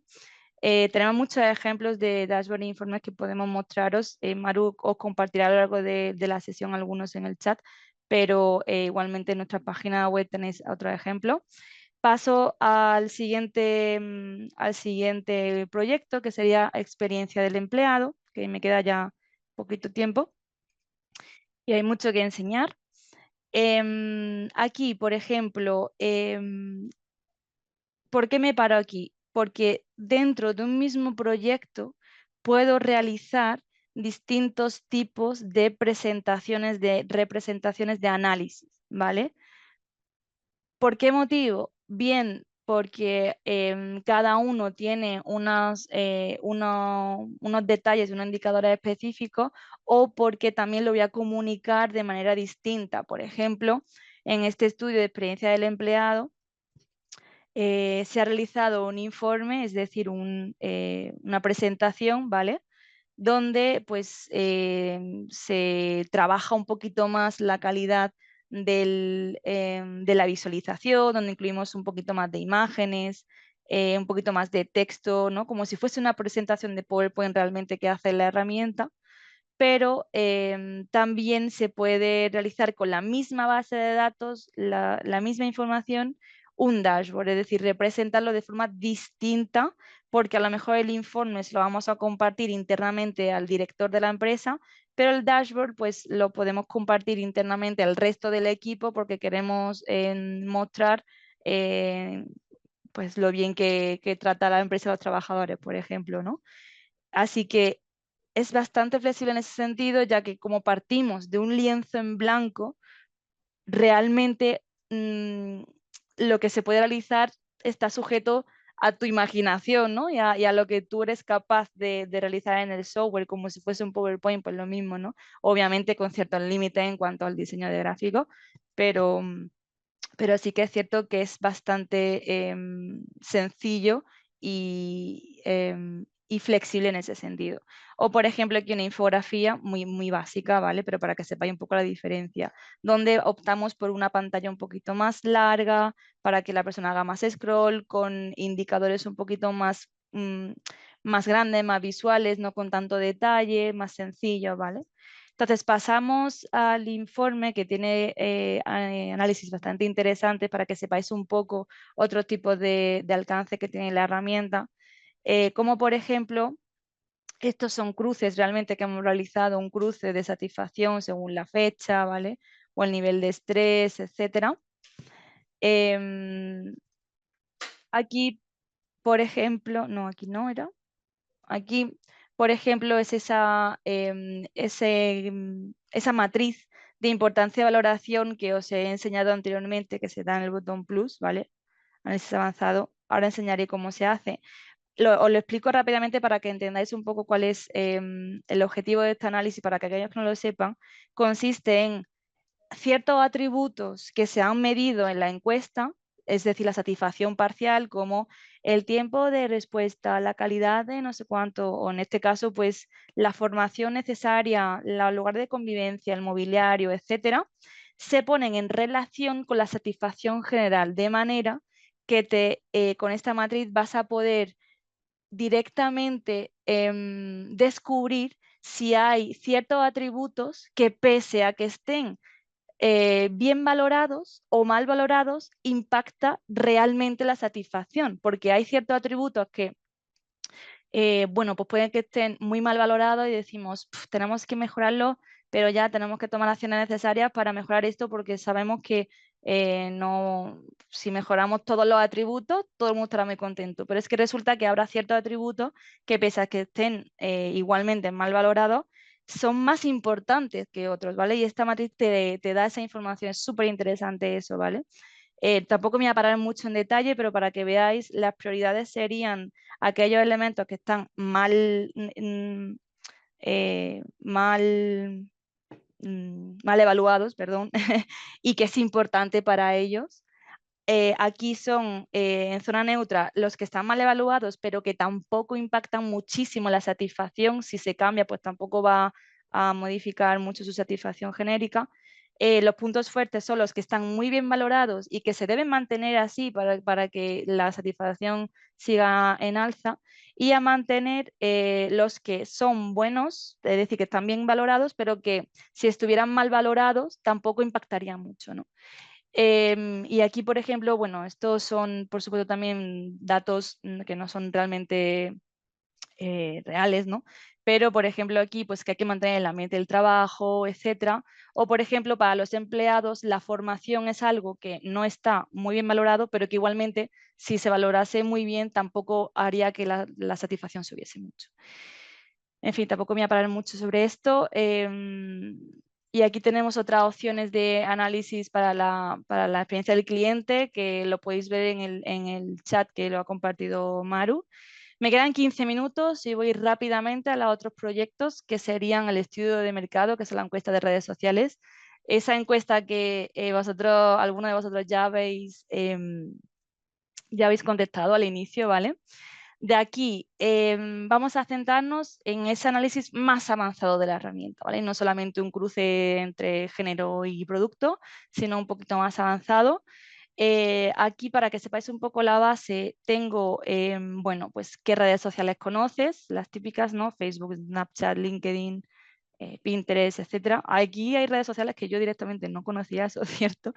Tenemos muchos ejemplos de dashboard e informes que podemos mostraros. Maru os compartirá a lo largo de la sesión algunos en el chat, pero igualmente en nuestra página web tenéis otro ejemplo. Paso al siguiente proyecto, que sería experiencia del empleado, que me queda ya poquito tiempo y hay mucho que enseñar. Aquí, por ejemplo, ¿por qué me paro aquí? Porque dentro de un mismo proyecto puedo realizar distintos tipos de presentaciones, de representaciones de análisis, ¿vale? ¿Por qué motivo? Bien, porque cada uno tiene unos detalles, unos indicadores específicos, o porque también lo voy a comunicar de manera distinta. Por ejemplo, en este estudio de experiencia del empleado, se ha realizado un informe, es decir, una presentación, ¿vale? Donde pues se trabaja un poquito más la calidad de la visualización, donde incluimos un poquito más de imágenes, un poquito más de texto, ¿no? Como si fuese una presentación de PowerPoint realmente que hace la herramienta, pero también se puede realizar con la misma base de datos, la misma información, un dashboard, es decir, representarlo de forma distinta, porque a lo mejor el informe se lo vamos a compartir internamente al director de la empresa, pero el dashboard pues lo podemos compartir internamente al resto del equipo porque queremos mostrar eh, pues lo bien que trata la empresa a los trabajadores, por ejemplo, ¿no? Así que es bastante flexible en ese sentido, ya que como partimos de un lienzo en blanco, realmente lo que se puede realizar está sujeto a tu imaginación, ¿no? Y a lo que tú eres capaz de realizar en el software, como si fuese un PowerPoint, pues lo mismo, ¿no? Obviamente con ciertos límites en cuanto al diseño de gráfico, pero, pero sí que es cierto que es bastante sencillo y flexible en ese sentido. O, por ejemplo, aquí una infografía muy básica, ¿vale? Pero para que sepáis un poco la diferencia, donde optamos por una pantalla un poquito más larga para que la persona haga más scroll, con indicadores un poquito más grandes, más visuales, no con tanto detalle, más sencillo, ¿vale? Entonces pasamos al informe que tiene análisis bastante interesantes para que sepáis un poco otro tipo de alcance que tiene la herramienta, como por ejemplo, estos son cruces realmente que hemos realizado, un cruce de satisfacción según la fecha, ¿vale? O el nivel de estrés, etcétera. Em, Aquí, por ejemplo, no, aquí no era. Aquí, por ejemplo, es esa matriz de importancia y valoración que os he enseñado anteriormente, que se da en el botón plus, ¿vale? Análisis avanzado. Ahora enseñaré cómo se hace. Os lo explico rápidamente para que entendáis un poco cuál es el objetivo de este análisis, para que aquellos que no lo sepan. Consiste en ciertos atributos que se han medido en la encuesta, es decir, la satisfacción parcial, como el tiempo de respuesta, la calidad de no sé cuánto, o en este caso, pues la formación necesaria, el lugar de convivencia, el mobiliario, etcétera, se ponen en relación con la satisfacción general, de manera que con esta matriz vas a poder directamente descubrir si hay ciertos atributos que pese a que estén bien valorados o mal valorados, impacta realmente la satisfacción, porque hay ciertos atributos que, bueno, pues pueden que estén muy mal valorados y decimos, tenemos que mejorarlo, pero ya tenemos que tomar acciones necesarias para mejorar esto porque sabemos que no, si mejoramos todos los atributos, todo el mundo estará muy contento. Pero es que resulta que habrá ciertos atributos que pese a que estén igualmente mal valorados, son más importantes que otros, ¿vale? Y esta matriz te da esa información, es súper interesante eso, ¿vale? Tampoco me voy a parar mucho en detalle, pero para que veáis, las prioridades serían aquellos elementos que están mal evaluados, perdón, y que es importante para ellos. Aquí son en zona neutra los que están mal evaluados, pero que tampoco impactan muchísimo la satisfacción. Si se cambia, pues tampoco va a modificar mucho su satisfacción genérica. Los puntos fuertes son los que están muy bien valorados y que se deben mantener así para que la satisfacción siga en alza. Y a mantener los que son buenos, es decir, que están bien valorados, pero que si estuvieran mal valorados tampoco impactarían mucho, ¿no? Y aquí, por ejemplo, bueno, estos son, por supuesto, también datos que no son realmente reales, ¿no? Pero, por ejemplo, aquí, pues que hay que mantener el ambiente del trabajo, etcétera. O, por ejemplo, para los empleados, la formación es algo que no está muy bien valorado, pero que igualmente, si se valorase muy bien, tampoco haría que la satisfacción subiese mucho. En fin, tampoco me voy a parar mucho sobre esto. Y aquí tenemos otras opciones de análisis para la experiencia del cliente, que lo podéis ver en el chat que lo ha compartido Maru. Me quedan 15 minutos y voy rápidamente a los otros proyectos que serían el estudio de mercado, que es la encuesta de redes sociales. Esa encuesta que alguno de vosotros ya habéis ya habéis contestado al inicio, ¿vale? De aquí vamos a centrarnos en ese análisis más avanzado de la herramienta, ¿vale? No solamente un cruce entre género y producto, sino un poquito más avanzado. Aquí, para que sepáis un poco la base, tengo, bueno, pues qué redes sociales conoces, las típicas, ¿no? Facebook, Snapchat, LinkedIn, Pinterest, etcétera. Aquí hay redes sociales que yo directamente no conocía, eso es cierto.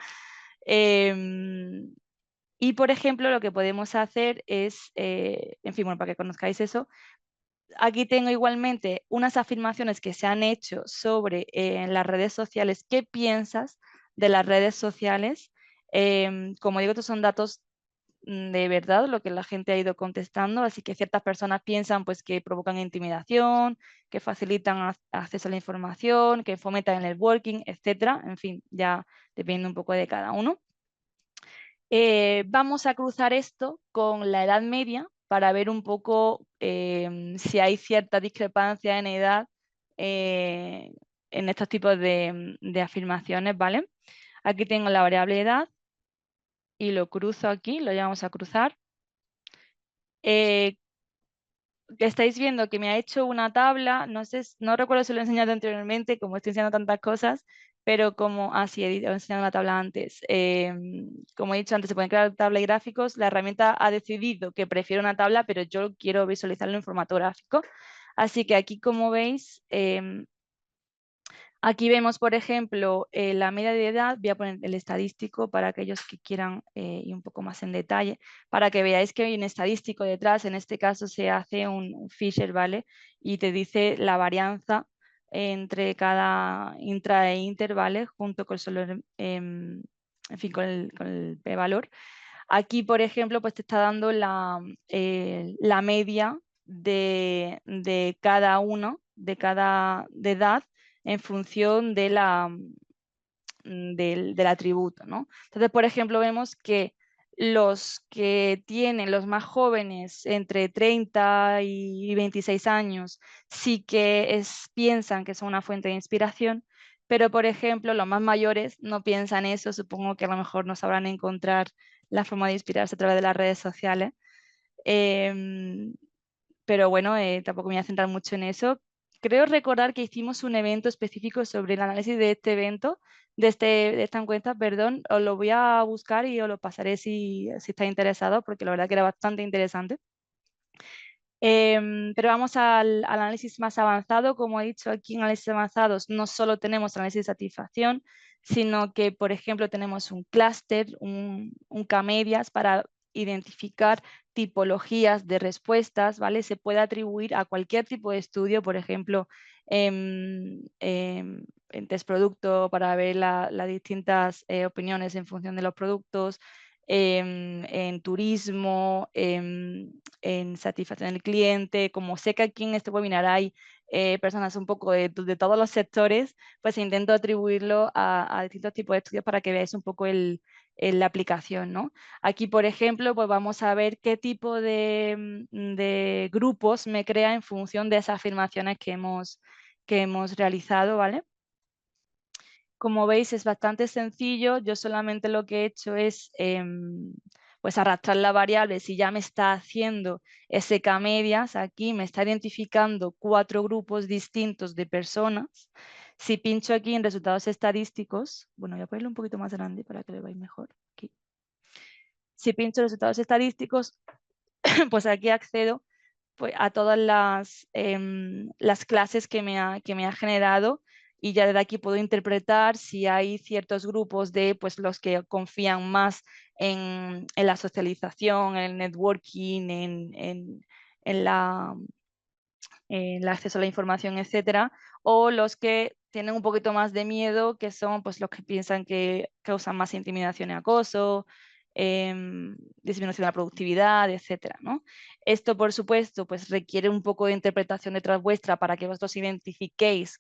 Y, por ejemplo, lo que podemos hacer es, en fin, bueno, para que conozcáis eso, aquí tengo igualmente unas afirmaciones que se han hecho sobre las redes sociales. ¿Qué piensas de las redes sociales? Como digo, estos son datos de verdad, lo que la gente ha ido contestando, así que ciertas personas piensan pues que provocan intimidación, que facilitan acceso a la información, que fomentan el networking, etcétera. En fin, ya depende un poco de cada uno. Vamos a cruzar esto con la Edad Media para ver un poco si hay cierta discrepancia en edad en estos tipos de afirmaciones, ¿vale? Aquí tengo la variable edad y lo cruzo aquí, lo llevamos a cruzar. Estáis viendo que me ha hecho una tabla, no sé, no recuerdo si lo he enseñado anteriormente, como estoy enseñando tantas cosas, pero como, sí, he enseñado una tabla antes. Como he dicho antes, se pueden crear tabla y gráficos, la herramienta ha decidido que prefiere una tabla, pero yo quiero visualizarlo en formato gráfico. Así que aquí, como veis, aquí vemos, por ejemplo, la media de edad. Voy a poner el estadístico para aquellos que quieran ir un poco más en detalle, para que veáis que hay un estadístico detrás. En este caso se hace un Fisher, ¿vale? Y te dice la varianza entre cada intra e inter, ¿vale? Junto con el solo, en fin, con el p-valor. Aquí, por ejemplo, pues te está dando la media de cada uno, de cada de edad, en función de del atributo, ¿no? Entonces, por ejemplo, vemos que los que tienen, los más jóvenes, entre 30 y 26 años, sí que piensan que son una fuente de inspiración, pero, por ejemplo, los más mayores no piensan eso. Supongo que a lo mejor no sabrán encontrar la forma de inspirarse a través de las redes sociales. Em, pero bueno, tampoco me voy a centrar mucho en eso. Creo recordar que hicimos un evento específico sobre el análisis de este evento, de esta encuesta, perdón. Os lo voy a buscar y os lo pasaré si estáis interesados, porque la verdad que era bastante interesante. Pero vamos al análisis más avanzado. Como he dicho, aquí en análisis avanzados no solo tenemos análisis de satisfacción, sino que, por ejemplo, tenemos un clúster, un K-medias para identificar tipologías de respuestas, ¿vale? Se puede atribuir a cualquier tipo de estudio, por ejemplo, en test producto para ver las distintas opiniones en función de los productos, en turismo, en satisfacción del cliente. Como sé que aquí en este webinar hay personas un poco de todos los sectores, pues intento atribuirlo a distintos tipos de estudios para que veáis un poco la aplicación, ¿no? Aquí, por ejemplo, pues vamos a ver qué tipo de grupos me crea en función de esas afirmaciones que hemos realizado, ¿vale? Como veis, es bastante sencillo. Yo solamente lo que he hecho es pues arrastrar la variable. Si ya me está haciendo SK-medias, aquí me está identificando 4 grupos distintos de personas. Si pincho aquí en resultados estadísticos, bueno, voy a ponerlo un poquito más grande para que lo veáis mejor. Aquí. Si pincho resultados estadísticos, pues aquí accedo pues, a todas las clases que me ha generado, y ya desde aquí puedo interpretar si hay ciertos grupos de pues, los que confían más en la socialización, en el networking, en el acceso a la información, etcétera, o los que tienen un poquito más de miedo, que son pues, los que piensan que causan más intimidación y acoso, disminución de la productividad, etcétera, ¿no? Esto, por supuesto, pues requiere un poco de interpretación detrás vuestra para que vosotros identifiquéis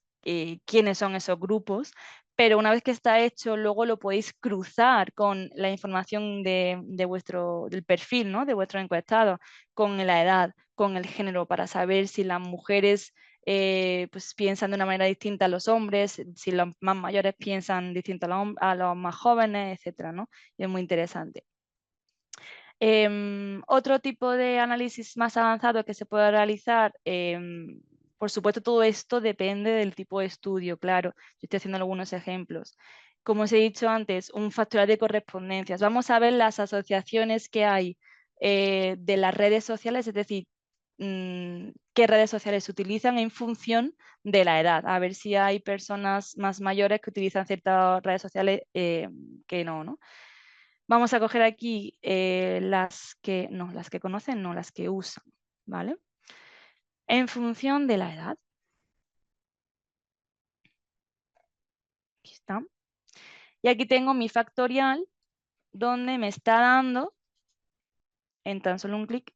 quiénes son esos grupos, pero una vez que está hecho, luego lo podéis cruzar con la información del perfil, ¿no? De vuestro encuestado, con la edad, con el género, para saber si las mujeres pues piensan de una manera distinta a los hombres, si los más mayores piensan distinto a los más jóvenes, etcétera, ¿no? Y es muy interesante. Otro tipo de análisis más avanzado que se puede realizar, por supuesto, todo esto depende del tipo de estudio, claro. Yo estoy haciendo algunos ejemplos. Como os he dicho antes, un factorial de correspondencias. Vamos a ver las asociaciones que hay de las redes sociales, es decir, qué redes sociales se utilizan en función de la edad. A ver si hay personas más mayores que utilizan ciertas redes sociales que no, ¿no? Vamos a coger aquí las que conocen, no, las que usan, ¿vale? En función de la edad. Aquí está. Y aquí tengo mi factorial donde me está dando, en tan solo un clic,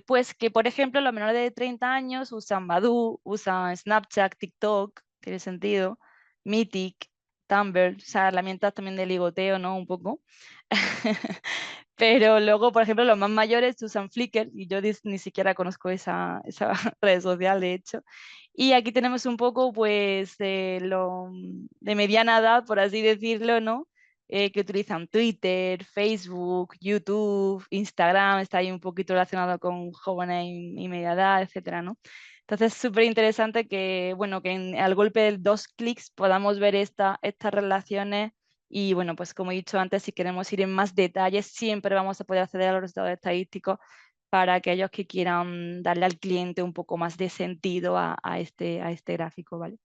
pues que, por ejemplo, los menores de 30 años usan Badoo, usan Snapchat, TikTok, tiene sentido, Mythic, Tumblr, o sea, herramientas también de ligoteo, ¿no? Un poco. Pero luego, por ejemplo, los más mayores usan Flickr y yo ni siquiera conozco esa red social, de hecho. Y aquí tenemos un poco, pues, de mediana edad, por así decirlo, ¿no? Que utilizan Twitter, Facebook, YouTube, Instagram, está ahí un poquito relacionado con jóvenes y media edad, etcétera, ¿no? Entonces es súper interesante que, bueno, que al golpe de 2 clics podamos ver estas relaciones y, bueno, pues como he dicho antes, si queremos ir en más detalles, siempre vamos a poder acceder a los resultados estadísticos para aquellos que quieran darle al cliente un poco más de sentido a este gráfico, ¿vale?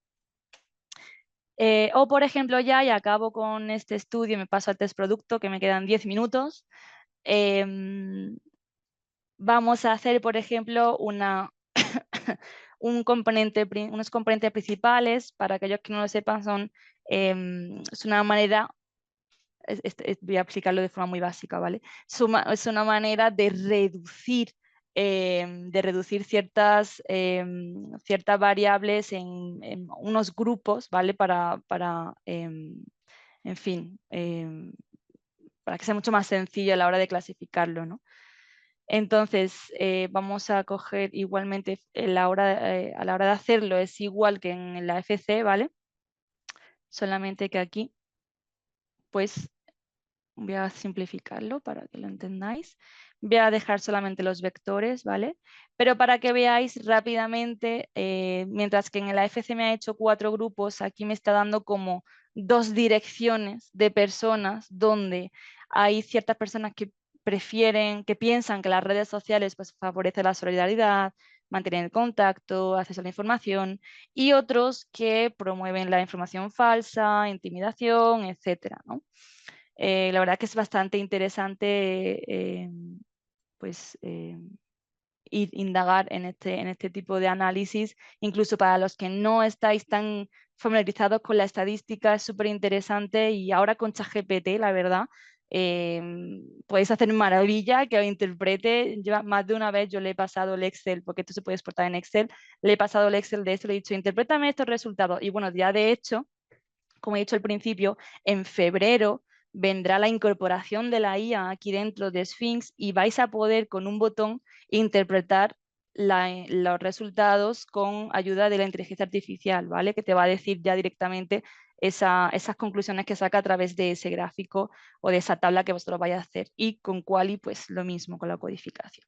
O, por ejemplo, y acabo con este estudio, me paso al test producto, que me quedan 10 minutos. Vamos a hacer, por ejemplo, unos componentes principales. Para aquellos que no lo sepan, es una manera, voy a explicarlo de forma muy básica, ¿vale? Es una manera de reducir ciertas variables en unos grupos, ¿vale? En fin, para que sea mucho más sencillo a la hora de clasificarlo, ¿no? Entonces, vamos a coger igualmente a la hora de hacerlo es igual que en la FC, ¿vale? Solamente que aquí, pues, voy a simplificarlo para que lo entendáis. Voy a dejar solamente los vectores, ¿vale? Pero para que veáis rápidamente, mientras que en el AFC me ha hecho 4 grupos, aquí me está dando como 2 direcciones de personas donde hay ciertas personas que que piensan que las redes sociales pues, favorecen la solidaridad, mantener el contacto, acceso a la información, y otros que promueven la información falsa, intimidación, etcétera, ¿no? La verdad que es bastante interesante pues, indagar en este tipo de análisis, incluso para los que no estáis tan familiarizados con la estadística, es súper interesante y ahora con ChatGPT, la verdad, podéis hacer maravilla que os interprete. Más de una vez yo le he pasado el Excel, porque esto se puede exportar en Excel, le he pasado el Excel de esto, le he dicho, interprétame estos resultados. Y bueno, ya de hecho, como he dicho al principio, en febrero vendrá la incorporación de la IA aquí dentro de Sphinx y vais a poder con un botón interpretar los resultados con ayuda de la inteligencia artificial, ¿vale? Que te va a decir ya directamente esas conclusiones que saca a través de ese gráfico o de esa tabla que vosotros vais a hacer. Y con Quali, pues lo mismo con la codificación.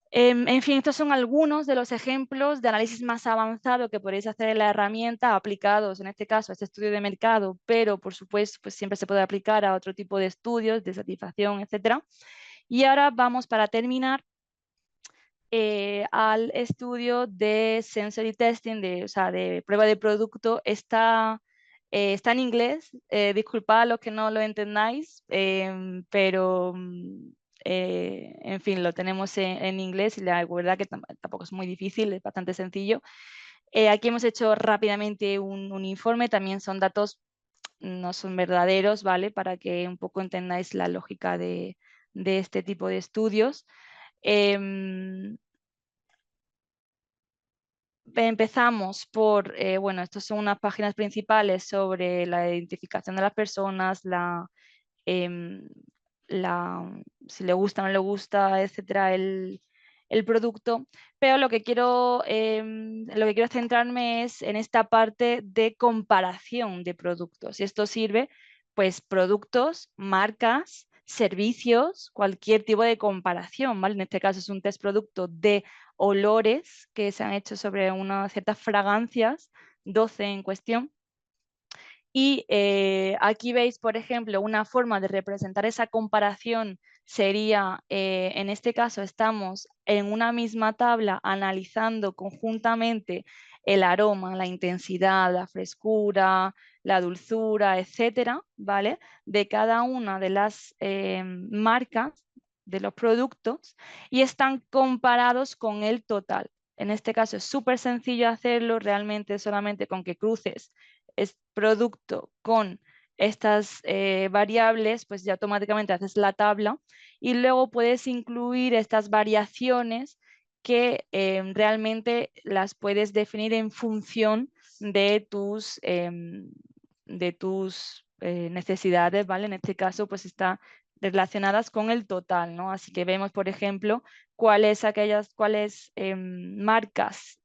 En fin, estos son algunos de los ejemplos de análisis más avanzado que podéis hacer en la herramienta aplicados, en este caso, a este estudio de mercado, pero por supuesto, pues siempre se puede aplicar a otro tipo de estudios de satisfacción, etcétera. Y ahora vamos para terminar al estudio de sensory testing, o sea, de prueba de producto. Está en inglés, disculpad a los que no lo entendáis, pero en fin, lo tenemos en inglés y la verdad que tampoco es muy difícil, es bastante sencillo. Aquí hemos hecho rápidamente un informe, también son datos, no son verdaderos, ¿vale? Para que un poco entendáis la lógica de este tipo de estudios. Empezamos por, bueno, estas son unas páginas principales sobre la identificación de las personas, em, si le gusta o no le gusta, etcétera, el producto. Pero lo que quiero centrarme es en esta parte de comparación de productos. Y esto sirve, pues, productos, marcas, servicios, cualquier tipo de comparación, ¿vale? En este caso es un test producto de olores que se han hecho sobre unas ciertas fragancias, 12 en cuestión. Y aquí veis, por ejemplo, una forma de representar esa comparación sería, en este caso estamos en una misma tabla analizando conjuntamente el aroma, la intensidad, la frescura, la dulzura, etcétera, ¿vale? De cada una de las marcas de los productos y están comparados con el total. En este caso es súper sencillo hacerlo, realmente solamente con que cruces es producto con estas variables, pues ya automáticamente haces la tabla y luego puedes incluir estas variaciones que realmente las puedes definir en función de tus necesidades, ¿vale? En este caso, pues está relacionadas con el total, ¿no? Así que vemos, por ejemplo, cuáles marcas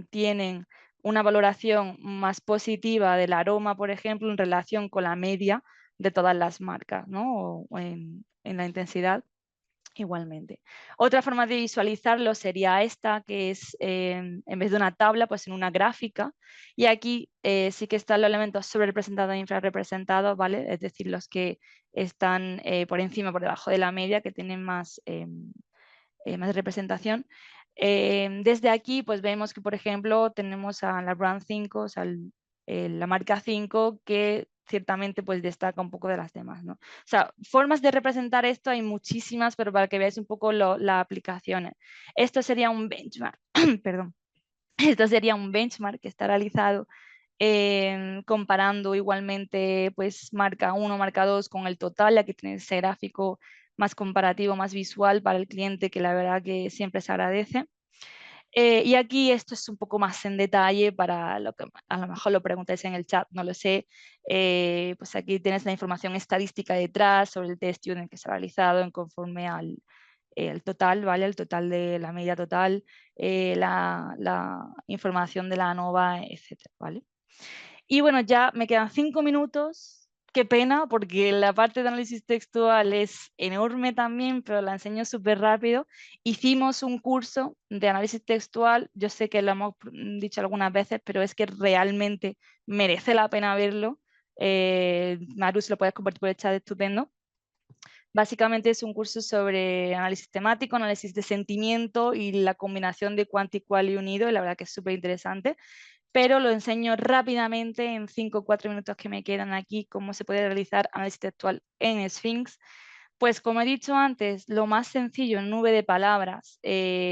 tienen una valoración más positiva del aroma, por ejemplo, en relación con la media de todas las marcas, ¿no? O en la intensidad igualmente. Otra forma de visualizarlo sería esta, que es en vez de una tabla, pues en una gráfica. Y aquí sí que están los elementos sobre representados e infrarrepresentados, ¿vale? Es decir, los que están por encima, por debajo de la media, que tienen más más representación. Desde aquí pues vemos que, por ejemplo, tenemos a la brand 5, o sea, la marca 5, que ciertamente pues destaca un poco de las demás, ¿no? O sea, formas de representar esto hay muchísimas, pero para que veáis un poco las aplicaciones. Esto sería un benchmark, perdón. Esto sería un benchmark que está realizado comparando igualmente pues marca 1, marca 2 con el total. Aquí tenéis ese gráfico más comparativo, más visual para el cliente, que la verdad que siempre se agradece. Y aquí esto es un poco más en detalle para lo que a lo mejor lo preguntáis en el chat, no lo sé. Pues aquí tienes la información estadística detrás sobre el test student que se ha realizado en conforme al el total, ¿vale? El total de la media total, la información de la ANOVA, etcétera, ¿vale? Y bueno, ya me quedan 5 minutos. Qué pena, porque la parte de análisis textual es enorme también, pero la enseño súper rápido. Hicimos un curso de análisis textual, yo sé que lo hemos dicho algunas veces, pero es que realmente merece la pena verlo. Maru, si lo puedes compartir por el chat, estupendo. Básicamente es un curso sobre análisis temático, análisis de sentimiento y la combinación de cuanti, cual y unido, y la verdad que es súper interesante, pero lo enseño rápidamente en 5 o 4 minutos que me quedan aquí, cómo se puede realizar análisis textual en Sphinx. Pues como he dicho antes, lo más sencillo en nube de palabras.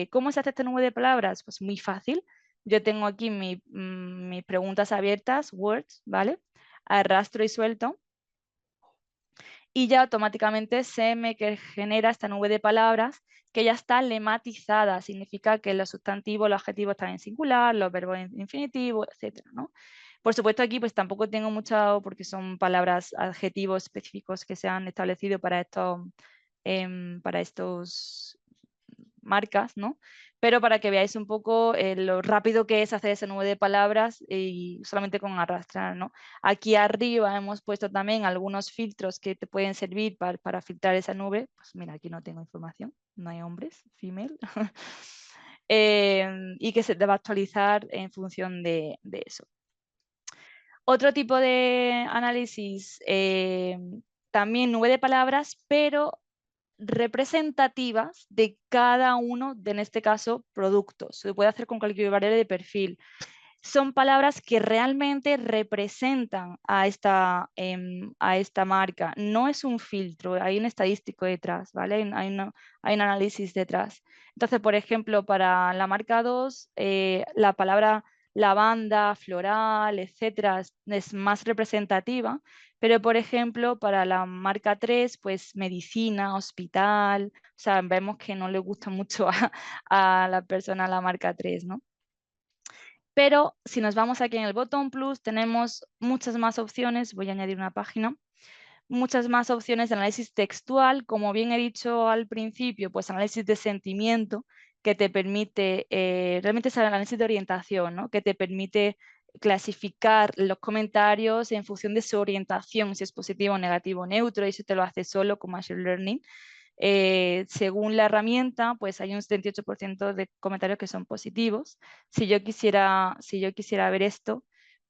¿Cómo se hace esta nube de palabras? Pues muy fácil. Yo tengo aquí mis preguntas abiertas, words, ¿vale? Arrastro y suelto y ya automáticamente se me genera esta nube de palabras que ya está lematizada, significa que los sustantivos, los adjetivos están en singular, los verbos en infinitivo, etcétera, ¿no? Por supuesto aquí pues tampoco tengo mucho, porque son palabras, adjetivos específicos que se han establecido para estos marcas, ¿no? Pero para que veáis un poco lo rápido que es hacer esa nube de palabras y solamente con arrastrar, ¿no? Aquí arriba hemos puesto también algunos filtros que te pueden servir para filtrar esa nube. Pues mira, aquí no tengo información, no hay hombres, female. Y que se te va a actualizar en función de eso. Otro tipo de análisis, también nube de palabras, pero representativas de cada uno de, en este caso, productos. Se puede hacer con cualquier variable de perfil. Son palabras que realmente representan a esta marca. No es un filtro, hay un estadístico detrás, ¿vale? Hay un análisis detrás. Entonces, por ejemplo, para la marca 2, la palabra lavanda, floral, etcétera, es más representativa, pero por ejemplo, para la marca 3, pues medicina, hospital, o sea, vemos que no le gusta mucho a la persona la marca 3, ¿no? Pero si nos vamos aquí en el botón plus, tenemos muchas más opciones. Voy a añadir una página. Muchas más opciones de análisis textual. Como bien he dicho al principio, pues análisis de sentimiento, que te permite, realmente es el análisis de orientación, ¿no? Que te permite clasificar los comentarios en función de su orientación, si es positivo, negativo, neutro, y eso te lo hace solo con Machine Learning. Según la herramienta, pues hay un 78% de comentarios que son positivos. Si yo quisiera ver esto,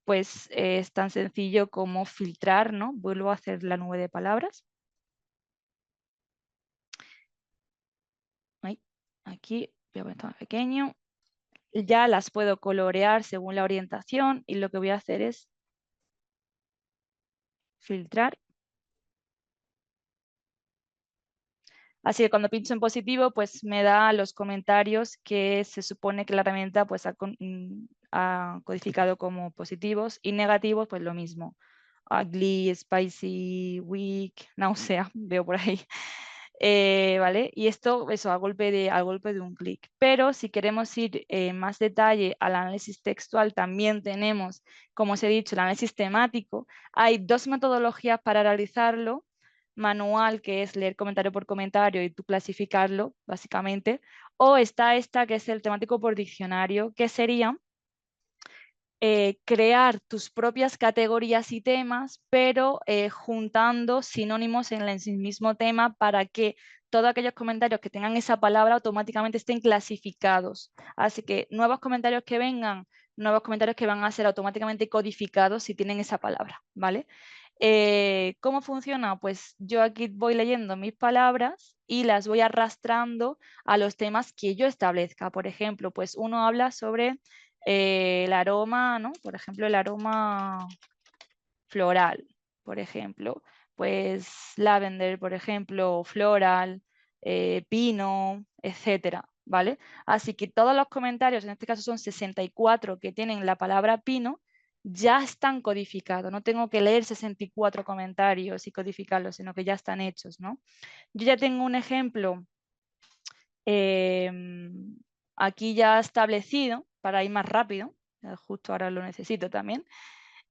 pues es tan sencillo como filtrar, ¿no? Vuelvo a hacer la nube de palabras. Ahí, aquí, voy a poner esto más pequeño. Ya las puedo colorear según la orientación y lo que voy a hacer es filtrar. Así que cuando pincho en positivo, pues me da los comentarios que se supone que la herramienta pues, ha codificado como positivos, y negativos, pues lo mismo. Ugly, spicy, weak, náusea, veo por ahí. ¿Vale? Y esto, eso, a golpe de un clic. Pero si queremos ir en más detalle al análisis textual, también tenemos, como os he dicho, el análisis temático. Hay dos metodologías para realizarlo: manual, que es leer comentario por comentario y tú clasificarlo, básicamente, o está esta, que es el temático por diccionario, que sería crear tus propias categorías y temas, pero juntando sinónimos en el mismo tema para que todos aquellos comentarios que tengan esa palabra automáticamente estén clasificados. Así que nuevos comentarios que vengan, nuevos comentarios que van a ser automáticamente codificados si tienen esa palabra, ¿vale? ¿Cómo funciona? Pues yo aquí voy leyendo mis palabras y las voy arrastrando a los temas que yo establezca. Por ejemplo, pues uno habla sobre el aroma, ¿no? Por ejemplo, el aroma floral, por ejemplo. Pues lavender, por ejemplo, floral, pino, etcétera, ¿vale? Así que todos los comentarios, en este caso son 64 que tienen la palabra pino, ya están codificados. No tengo que leer 64 comentarios y codificarlos, sino que ya están hechos, ¿no? Yo ya tengo un ejemplo aquí ya establecido para ir más rápido. Justo ahora lo necesito también.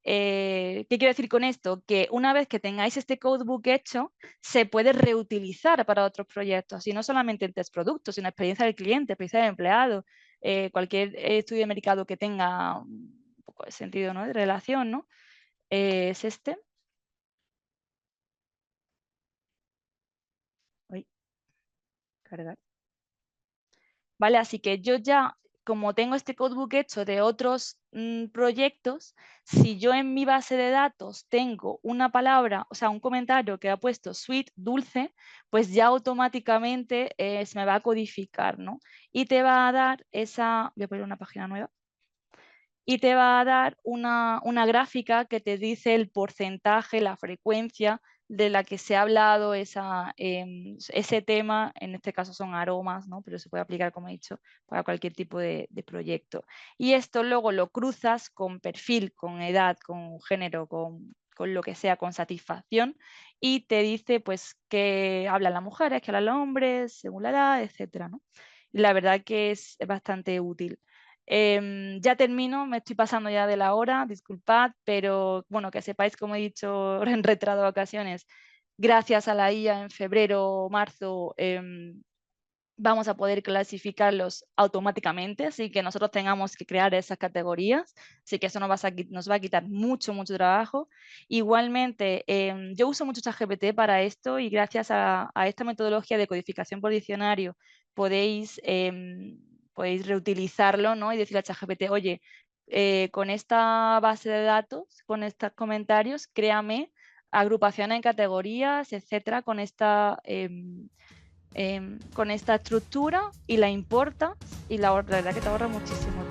¿Qué quiero decir con esto? Que una vez que tengáis este codebook hecho, se puede reutilizar para otros proyectos, y no solamente en test productos, sino experiencia del cliente, experiencia del empleado, cualquier estudio de mercado que tenga un poco de sentido, ¿no? De relación, ¿no? Es este. Uy, cargar. ¿Vale? Así que yo ya, como tengo este codebook hecho de otros proyectos, si yo en mi base de datos tengo una palabra, o sea, un comentario que ha puesto sweet, dulce, pues ya automáticamente se me va a codificar, ¿no? Y te va a dar esa, voy a poner una página nueva, y te va a dar una gráfica que te dice el porcentaje, la frecuencia de la que se ha hablado ese tema. En este caso son aromas, ¿no? Pero se puede aplicar, como he dicho, para cualquier tipo de proyecto. Y esto luego lo cruzas con perfil, con edad, con género, con lo que sea, con satisfacción, y te dice pues qué hablan las mujeres, qué hablan los hombres, según la edad, etcétera, ¿no? Y la verdad que es bastante útil. Ya termino, me estoy pasando ya de la hora, disculpad, pero bueno, que sepáis, como he dicho en reiterado ocasiones, gracias a la IA en febrero o marzo vamos a poder clasificarlos automáticamente, así que nosotros tengamos que crear esas categorías, así que eso nos va a quitar mucho, mucho trabajo. Igualmente, yo uso mucho ChatGPT para esto, y gracias a esta metodología de codificación por diccionario podéis reutilizarlo, ¿no? Y decirle a ChatGPT, oye, con esta base de datos, con estos comentarios, créame agrupaciones en categorías, etcétera, con esta estructura, y la importa, y la verdad que te ahorra muchísimo